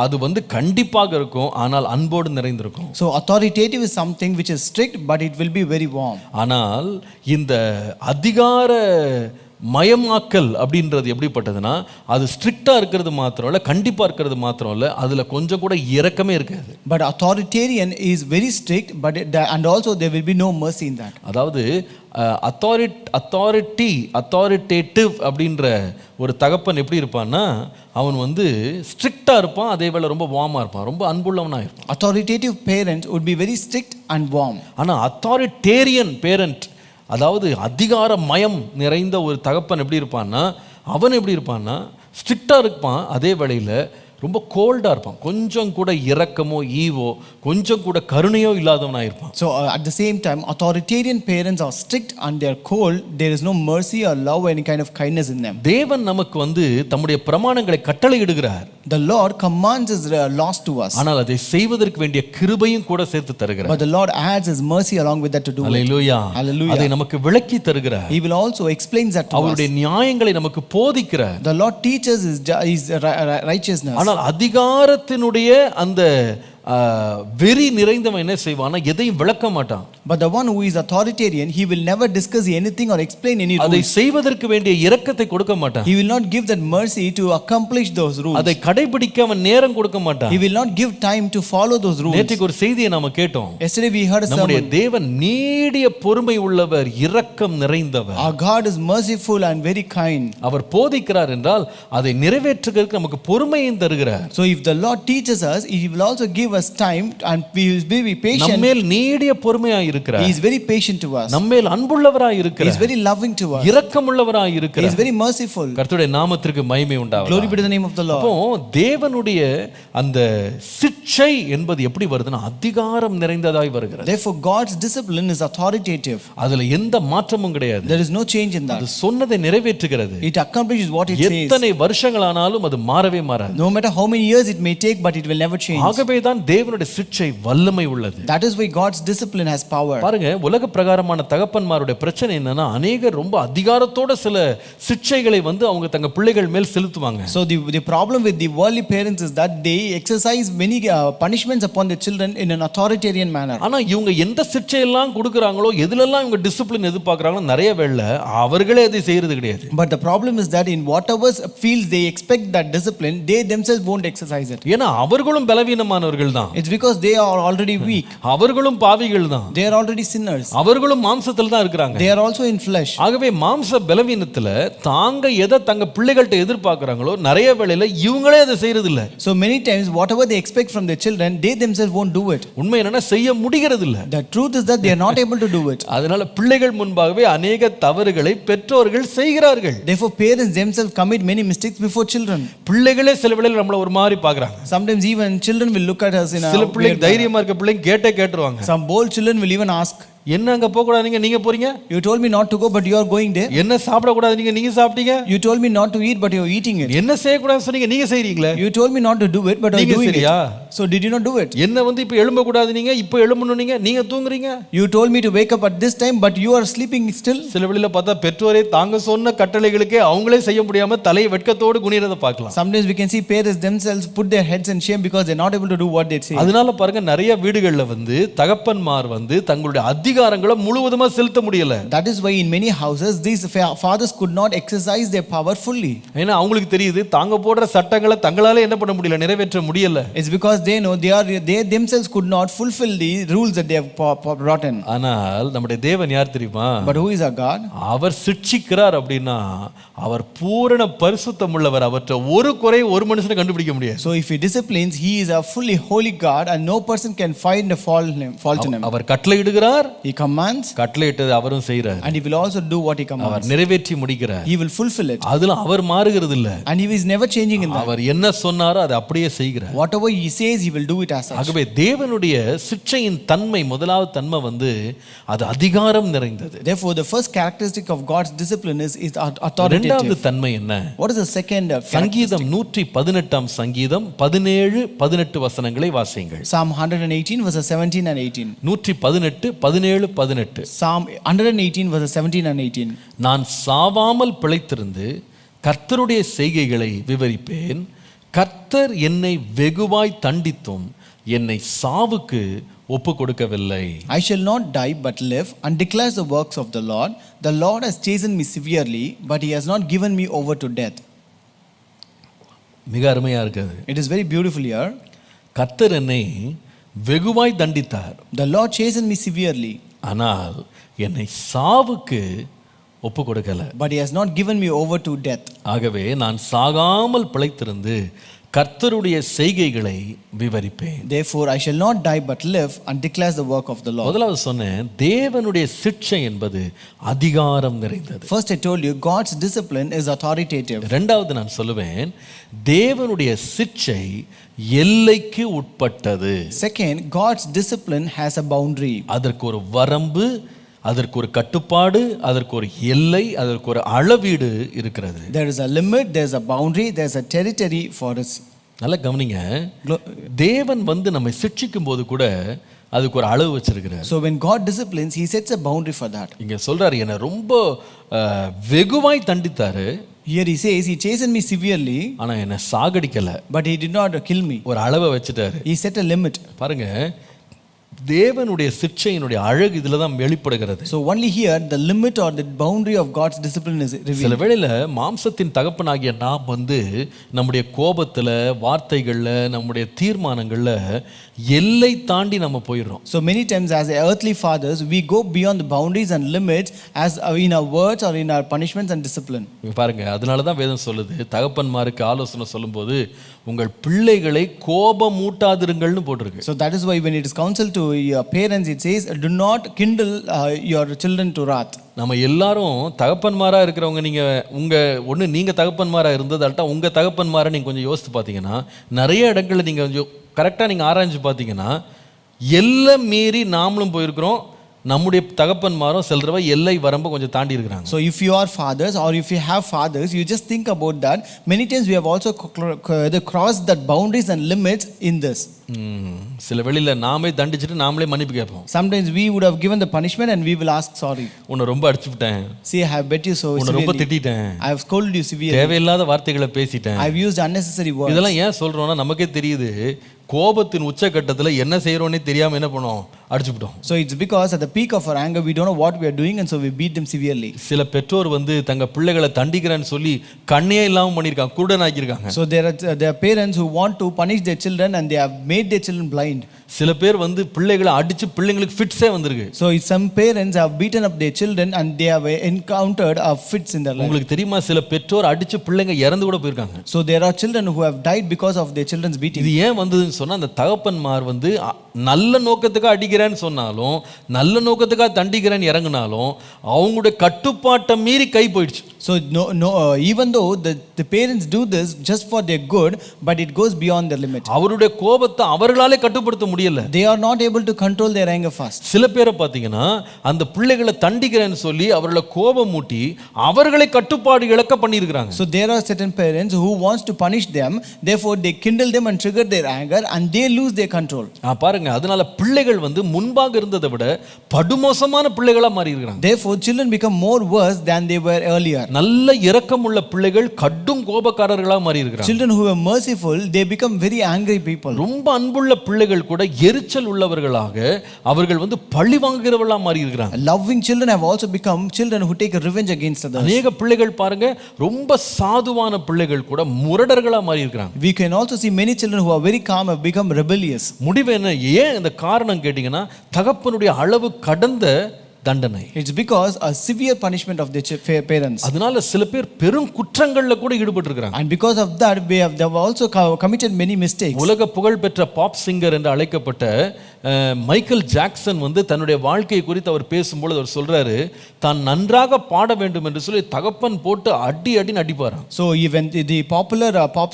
அது வந்து கண்டிப்பாக இருக்கும், ஆனால் அன்போடு நிறைந்திருக்கும்.
So authoritative is something which is strict but it will be very warm.
ஆனால் இந்த அதிகார மயமாக்கல் அப்படின்றது எப்படிப்பட்டதுன்னா அது ஸ்ட்ரிக்டா இருக்கிறது மாத்திரம் இல்லை, கண்டிப்பா இருக்கிறது மாத்திரம் இல்லை, அதுல கொஞ்சம் கூட இரக்கமே இருக்காது.
But authoritarian is very strict, but and also there will be no mercy in that.
அதாவது அத்தாரிட்டேட்டிவ் அப்படின்ற ஒரு தகப்பன் எப்படி இருப்பான்னா அவன் வந்து ஸ்ட்ரிக்டா இருப்பான், அதே வேளை ரொம்ப வார்மா இருப்பான், ரொம்ப அன்புள்ளவனா இருப்பான்.
Authoritative parents would be very strict and warm.
ஆனா அத்தாரிட்டேரியன் பேரண்ட், அதாவது அதிகார மயம் நிறைந்த ஒரு தகப்பன் எப்படி இருப்பான்னா அவன் எப்படி இருப்பான்னா ஸ்ட்ரிக்டா இருப்பான், அதே வேளையில் ரொம்ப கோல்டா இருப்பான், கொஞ்சம் கூட இரக்கமோ ஈவோ கொஞ்சம் கூட கருணையோ இல்லாதவனா இருப்பான்.
So at the same time authoritarian parents are strict and they are cold. There is no mercy or love or any kind of kindness in them.
தேவன் நமக்கு வந்து தம்முடைய பிரமாணங்களை கட்டளையிடுகிறார்.
The Lord commands his laws to us.
ஆனால் அதை செய்வதற்கு வேண்டிய கிருபையும் கூட சேர்த்து தருகிறார்.
But the Lord adds his mercy along with that to do it.
Hallelujah.
Hallelujah.
அதை நமக்கு விளக்கி தருகிறார்.
He will also explain that to us.
அவருடைய நியாயங்களை நமக்கு போதிக்கிறார்.
The Lord teaches his righteousness.
ஆனால் அதிகாரத்தினுடைய அந்த வெறி நிறைந்தவன் என்ன செய்வானா எதையும் விளக்க மாட்டான்.
But the one who is authoritarian, he will never discuss anything or explain any rules.
அதை செய்வதற்கு வேண்டிய இரக்கத்தை கொடுக்க மாட்டான்.
He will not give that mercy to accomplish those rules.
அதை கடைபிடிக்க அவன் நேரம் கொடுக்க மாட்டான்.
He will not give time to follow those rules.
நேற்றுக்கு ஒரு செய்தியை நாம கேட்டோம்.
Yesterday we heard a sermon.
நம்முடைய தேவன் நீடிய பொறுமை உள்ளவர், இரக்கம் நிறைந்தவர்.
Our God is merciful and very kind.
அவர் போதிக்கிறார் என்றால் அதை நிறைவேற்றுவதற்கு நமக்கு பொறுமையும் தருகிறார்.
So if the Lord teaches us, he will also give us time and we will be patient.
நம்மேல் நீடிய பொறுமையாய் இருக்கிறார்.
He is very patient to us.
நம்மேல் அன்புள்ளவராய் இருக்கிறார்.
He is very loving to us.
இரக்கமுள்ளவராய் இருக்கிறார்.
He is very merciful.
கர்த்தருடைய நாமத்திற்கு மகிமை உண்டாவதாக.
Glory be to the name of the Lord.
அப்போ தேவனுடைய அந்த சிட்சை என்பது எப்படி வருதுன்னா அதிகாரம் நிறைந்ததாய் வருகிறது.
Therefore God's discipline is authoritative.
அதுல எந்த மாற்றமும் கிடையாது.
There is no change in that.
அது சொன்னதை நிறைவேற்றுகிறது.
It accomplishes what it says.
எத்தனை வருஷங்களானாலும் அது மாறவே மாறாது.
No matter how many years it may take, but it will never change.
ஆகவே தான் தேவனுடைய சிட்சை வல்லமை உள்ளது.
That is why God's discipline has power.
பாருங்க, உலக பிரகாரமான தகப்பன்மாருடைய பிரச்சனை என்னன்னா அநேகர் ரொம்ப அதிகாரத்தோட சில சிட்சைகளை வந்து அவங்க தங்க பிள்ளைகள் மேல் செலுத்துவாங்க.
So the problem with the worldly parents is that they exercise many punishments upon their children in an authoritarian manner.
ஆனா இவங்க எந்த சிட்சை எல்லாம் கொடுக்கறாங்களோ எதுலெல்லாம் இவங்க டிசிப்ளின் எதிர்பார்க்கறாங்களோ நிறைய வேளை அவர்களே அதை செய்யறது கிடையாது.
But the problem is that in whatever fields they expect that discipline, they themselves won't exercise it.
ஏன்னா அவர்களும் பலவீனமானவர்கள் தான்.
It's because they are already weak.
அவர்களும் பாவிகள் தான்.
They are already sinners.
அவர்களும் மாம்சத்தில் தான் இருக்காங்க.
They are also in flesh.
ஆகவே மாம்ச பலவீனத்துல தாங்க எதை தங்க பிள்ளைகள்ட்ட எதிர்பார்க்கறாங்களோ நிறைய வேளையில இவங்களே அதை செய்யறது இல்ல.
So many times whatever they expect from their children, they themselves won't do it.
உண்மை என்னன்னா செய்ய முடிகிறது இல்ல.
The truth is that they are not able to do it.
அதனால பிள்ளைகள் முன்பாகவே அநேக தவறுகளை பெற்றோர்கள் செய்கிறார்கள்.
Therefore parents themselves commit many mistakes before children.
பிள்ளைகளே சில வேளையில நம்மள ஒரு மாதிரி பார்க்கறாங்க.
Sometimes even children will look at us in a
சில பிள்ளைங்க தைரியமா இருக்க பிள்ளைங்க கேட்டுருவாங்க.
Some bold children will even ask,
என்ன அங்க போக கூடாதீங்க, நீங்க போறீங்க?
You told me not to go but you are going there.
என்ன சாப்பிட கூடாதீங்க, நீங்க சாப்பிட்டீங்க?
You told me not to eat but you are eating it.
என்ன செய்ய கூடாதுன்னு சொன்னீங்க, நீங்க செய்றீங்களே?
You told me not to do it but you are doing it. So did you not do it?
என்ன வந்து இப்ப எழும்ப கூடாது, நீங்க எழும்பணும், நீங்க தூங்குறீங்க?
You told me to wake up at this time but you are sleeping still.
சில வேளையில பார்த்தா பெற்றோரே தாங்க சொன்ன கட்டளைகளுக்கே அவங்களே செய்ய முடியாம தலை வெட்கத்தோடு குனிறத பார்க்கலாம்.
Sometimes we can see parents themselves put their heads in shame because they are not able to do what they say.
அதனால பாருங்க நிறைய வீடுகள்ல வந்து தகப்பன்மார் வந்து தங்களுடைய அதிகாரங்களை முழுவதுமா செலுத்த முடியல.
That is why in many houses these fathers could not exercise their power fully.
ஏன்னா அவங்களுக்கு தெரியுது தாங்க போடுற சட்டங்களை தங்களால என்ன பண்ண முடியல, நிறைவேற்ற முடியல.
It's because they know they themselves could not fulfill the rules that they have brought in.
ஆனால் நம்முடைய தேவன் யார் தெரியுமா?
But who is our God?
அவர் சிட்சிக்கிறார் அப்படின்னா அவர் பூரண பரிசுத்தம் உள்ளவர். அவற்றை ஒரு குறை ஒரு மனுஷனை கண்டுபிடிக்க முடியாது.
So if he disciplines, he is a fully holy God and no person can find a fault in him.
அவர் கட்டளையிடுகிறார்,
He commands,
கட்டளையிட்டது அவரும் செய்கிறார்.
and he will also do what he
our
commands.
நிறைவேற்றி முடிக்கிறார்.
He will fulfill it.
அதுல அவர் மாறுகிறது இல்ல.
And he is never changing in that.
அவர் என்ன சொன்னாரோ அதை அப்படியே செய்கிறார்.
Whatever he says, he will do it as such.
ஆகவே தேவனுடைய சிட்சையின் தன்மை, முதலாவது தன்மை அது அதிகாரம் நிறைந்தது.
Therefore, the first characteristic of God's discipline is
இரண்டாவது
authoritative.
தன்மை என்ன?
What is the second
சங்கீதம் 118 சங்கீதம் 17-18 வசனங்களை வாசியுங்கள்.
Psalm 118 verses 17 and 18.
118
Psalm 118 verses 17 and 18.
நான் சாவாமல் பிழைத்திருந்து கர்த்தருடைய செய்கைகளை விவரிப்பேன். கர்த்தர் என்னை வெகுவாய் தண்டித்தும் என்னை சாவுக்கு ஒப்பு கொடுக்கவில்லை.
I shall not die but live and declare the works of the Lord. The Lord has chastened me severely, but he has not given me over to death.
மிக அருமையா இருக்குது.
It is very beautiful here.
கர்த்தர் என்னை வெகுவாய் தண்டித்தார்.
The Lord chastened me severely,
ஆனால் என்னை சாவுக்கு ஒப்பு கொடுக்கல.
but he has not given me over to death.
ஆகவே நான் சாகாமல் பிழைத்திருந்து கர்த்தருடைய செய்கைகளை விவரிப்பேன்.
Therefore I shall not die but live and declare the work of the Lord.
முதலாவது சொன்னேன், தேவனுடைய சிட்சை என்பது அதிகாரம் நிறைந்தது.
First I told you God's discipline is authoritative.
இரண்டாவது நான் சொல்லுவேன், தேவனுடைய சிட்சை எல்லைக்கு உட்பட்டது.
Second, God's discipline has a boundary.
அதற்கு ஒரு வரம்பு, அதற்கு ஒரு கட்டுப்பாடு, அதற்கு ஒரு எல்லை, அதற்கு ஒரு அளவீடு இருக்கிறது.
There is a limit, there is a boundary, there is a territory for us.
நல்லா கவனிங்க, தேவன் நம்மை சிட்சிக்கும் போது கூட அதுக்கு ஒரு அளவு வச்சிருக்கிறார்.
So when God disciplines, he sets a boundary for that.
இங்க சொல்றாரு, என்ன ரொம்ப வெகுவாய் தண்டித்தாரு.
Here he says he chastened me severely,
ஆனா என்ன சாகடிக்கல.
but he did not kill me.
ஒரு அளவை வச்சிட்டாரு.
He set a limit.
பாருங்க, தேவனுடைய சிட்சையினுடைய அழகு இதுல தான் வெளிப்படுகிறது.
So only here the limit or the boundary of God's discipline is revealed.
சில வேளையில மாம்சத்தின் தகப்பனாகிய நாம் நம்முடைய கோபத்துல, வார்த்தைகள்ல, நம்முடைய தீர்மானங்கள்ல எல்லை தாண்டி நம்ம போயிடுறோம்.
So many times as earthly fathers we go beyond the boundaries and limits as in our words or in our punishments and discipline.
பாருங்க, அதனால தான் வேதம் சொல்லுது, தகப்பன்மாருக்கு ஆலோசனை சொல்லும்போது உங்கள் பிள்ளைகளை கோபமூட்டாதிருங்கள்னு போட்டிருக்கு.
So that is why when it is counsel to your parents, it says do not kindle your children to wrath.
நம்ம எல்லாரும் தகப்பன்மாரா இருக்கிறவங்க, நீங்க தகப்பன்மாரா இருந்ததால்ட்டா உங்க தகப்பன்மாரை நீங்க கொஞ்சம் யோசித்து பார்த்தீங்கன்னா, நிறைய இடங்கள்ல நீங்க கொஞ்சம் கரெக்டாக நீங்கள் ஆராய்ஞ்சு பார்த்தீங்கன்னா எல்லாம் மீறி நாமளும் போயிருக்கிறோம். நம்முடைய தகப்பன்மாரும் செல்றவ எல்லை வரம்பை கொஞ்சம் தாண்டி இருக்கிறாங்க.
So if you are fathers or if you have fathers, you just think about that. Many times we have also crossed that boundaries and limits in this.
சில வெளியில நாமே தண்டிச்சிட்டு நாமளே மன்னிப்பு கேட்போம்.
Sometimes we would have given the punishment and we will ask sorry.
உன்னை ரொம்ப அடிச்சுட்டேன்.
See, I have bet you so severely.
உன்னை ரொம்ப திட்டிட்டேன்.
I have scolded you severely.
தேவையில்லாத வார்த்தைகளை பேசிட்டேன்.
I have used unnecessary words.
இதெல்லாம் ஏன் சொல்றோம்னா, நமக்கே தெரியுது கோபத்தின் உச்சகட்டத்தில் என்ன செய்யறோன்னே தெரியாம என்ன பண்ணோம், அடிச்சுட்டோம்.
So it's because at the peak of our anger we don't know what we are doing and so we beat them severely.
சில பெற்றோர் தங்க பிள்ளைகளை தண்டிக்கிறேன்னு சொல்லி கண்ணே இல்லாம பண்ணிருக்காங்க, குருடனாக்கிருக்காங்க.
So there are parents who want to punish their children and they have made their children blind.
சில பேர் பிள்ளைகளை அடிச்சு பிள்ளைங்களுக்கு ஃபிட்ஸே வந்திருக்கு.
So some parents have beaten up their children and they have encountered fits in their life.
உங்களுக்கு தெரியுமா, சில பெற்றோர் அடிச்சு பிள்ளைங்க இறந்து கூட போயிருக்காங்க.
So there are children who have died because of their children's beating.
இது ஏன் வந்ததுன்னு சொன்னா, அந்த தகப்பன்மார் நல்ல நோக்கத்துக்கு அடிக்கிறேன்னு சொன்னாலும், நல்ல நோக்கத்துக்காக தண்டிக்கிறேன்னு இறங்கினாலும் அவங்களுடைய கட்டுப்பாட்டை மீறி கை போயிடுச்சு.
So even though the parents do this just for their good, but it goes beyond their limit.
அவருடைய கோபத்தை அவர்களாலே கட்டுப்படுத்த முடியல.
They are not able to control their anger fast.
சில பேரை பார்த்தீங்கன்னா, அந்த பிள்ளைகளை தண்டிக்கிறேன்னு சொல்லி அவர்களை கோபம் மூட்டி அவர்களை கட்டுப்பாடு இழக்க பண்ணியிருக்கிறாங்க.
So there are certain parents who wants to punish them, therefore they kindle them and trigger their anger and they lose their control.
பாருங்க, அதனால பிள்ளைகள் முன்பாக இருந்ததை விட படுமோசமான பிள்ளைகளா மாறி இருக்காங்க.
Therefore children become more worse than they were earlier.
நல்ல இரக்கமுள்ள பிள்ளைகள் கடும் கோபக்காரர்களா மாறி இருக்காங்க.
Children who were merciful, they become very angry people.
ரொம்ப அன்புள்ள பிள்ளைகள் கூட எரிச்சல் உள்ளவர்களாக, அவர்கள் பழி வாங்குகிறவர்களா மாறி இருக்கிறாங்க.
Loving children have also become children who take revenge against others.
அநேக பிள்ளைகள் பாருங்க, ரொம்ப சாதுவான பிள்ளைகள் கூட முரடர்களா மாறி இருக்கிறாங்க.
We can also see many children who are very calm have become rebellious.
முடிவு என்ன? ஏன் இந்த காரணம் கேட்டீங்கன்னா, தகப்பனுடைய அளவு கடந்த தண்டனை.
It's because a severe punishment of their parents.
அதனால சில பேர் பெரும் குற்றங்கள்ல கூட ஈடுபட்டு இருக்காங்க.
And because of that they have also committed many mistakes.
உலக புகழ் பெற்ற பாப் சிங்கர் என்று அழைக்கப்பட்ட மைக்கேல் ஜாக்சன் தன்னுடைய வாழ்க்கையை குறித்து அவர் பேசும்போது அவர் சொல்றாரு, தான் நன்றாக பாட வேண்டும் என்று சொல்லி தகப்பன் போட்டு அடின்னு அடிப்பாராம்.
So even the popular pop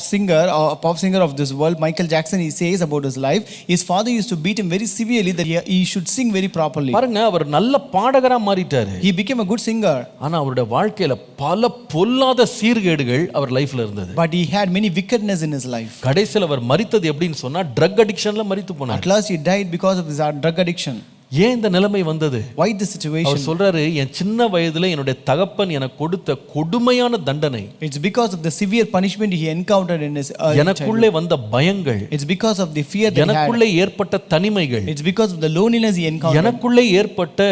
singer of this world, Michael Jackson, he says about his life, his father used to beat him very severely that he should sing very properly.
பாருங்க, அவர் நல்ல பாடகரா மாறிட்டாரு.
He became a good singer.
ஆனா அவருடைய வாழ்க்கையில பல பொல்லாத சீர்கேடுகள் அவர் லைஃப்ல இருந்தது.
But he had many wickedness in his life.
கடைசியில் அவர் மரித்தது எப்படின்னு சொன்னா, ட்ரக் அடிக்ஷன்ல மரித்து போனார்.
At last he died because of his drug addiction.
ஏன் இந்த நிலைமை வந்தது?
Why this situation?
அவர் சொல்றாரு, என் சின்ன வயதிலே என்னுடைய தகப்பன் எனக்கு கொடுத்த கொடுமையான தண்டனை.
It's because of the severe punishment he encountered in his
எனக்குள்ளே வந்த பயங்கள்.
It's because of the fear that he had.
எனக்குள்ளே ஏற்பட்ட தனிமைகள்.
It's because of the loneliness he encountered.
எனக்குள்ளே ஏற்பட்ட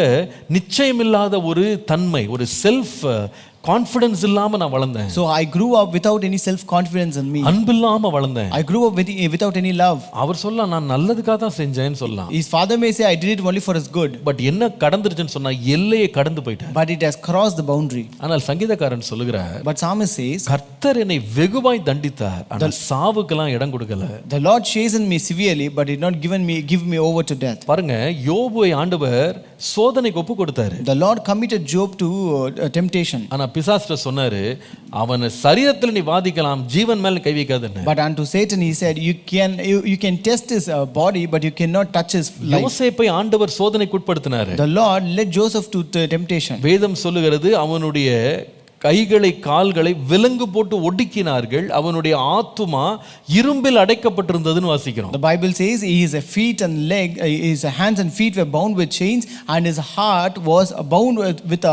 நிச்சயமில்லாத ஒரு தன்மை, ஒரு செல்ஃப் கான்ஃபிடன்ஸ் இல்லாம நான் வளர்ந்தேன்.
So I grew up without any self confidence in me.
அன்பில்லாம வளர்ந்தேன்.
I grew up without any love.
அவர் சொல்லலாம், நான் நல்லதுக்காக தான் செஞ்சேன்னு சொல்லலாம்.
His father may say I did it only for his good.
But என்ன கடந்துருச்சுன்னு சொன்னா, எல்லையை கடந்து போயிட்டார்.
But it has crossed the boundary.
ஆனால் சங்கீதக்காரன் சொல்லுகிறார்,
But psalmist says,
கர்த்தர் என்னை வெகுவாய் தண்டித்தார், ஆனால் சாவுக்கெல்லாம் இடம் கொடுக்கல.
The Lord chastened me severely, but did not give me over to death.
பாருங்க, யோபுவை ஆண்டவர் சோதனைக்கு ஒப்பு கொடுத்தாரு.
The Lord committed Job to temptation.
ஆனா பிசாசுட்ட சொன்னாரு, அவன சரீரத்துல நீ வாதிக்கலாம், ஜீவன் மேல கை வைக்காதன்னு.
But unto Satan he said, you can test his body, but you cannot touch his life.
யோசேப்பை ஆண்டவர் சோதனைக்கு உட்படுத்தினாரு.
The Lord led Joseph to temptation.
வேதம் சொல்லுகிறது, அவனுடைய கைகளை கால்களை விலங்கு போட்டு ஒடுக்கினார்கள், அவனுடைய ஆத்துமா இரும்பில் அடைக்கப்பட்டிருந்ததுன்னு வாசிக்கிறோம்.
The Bible says his feet and his hands and feet were bound with chains and his heart was bound with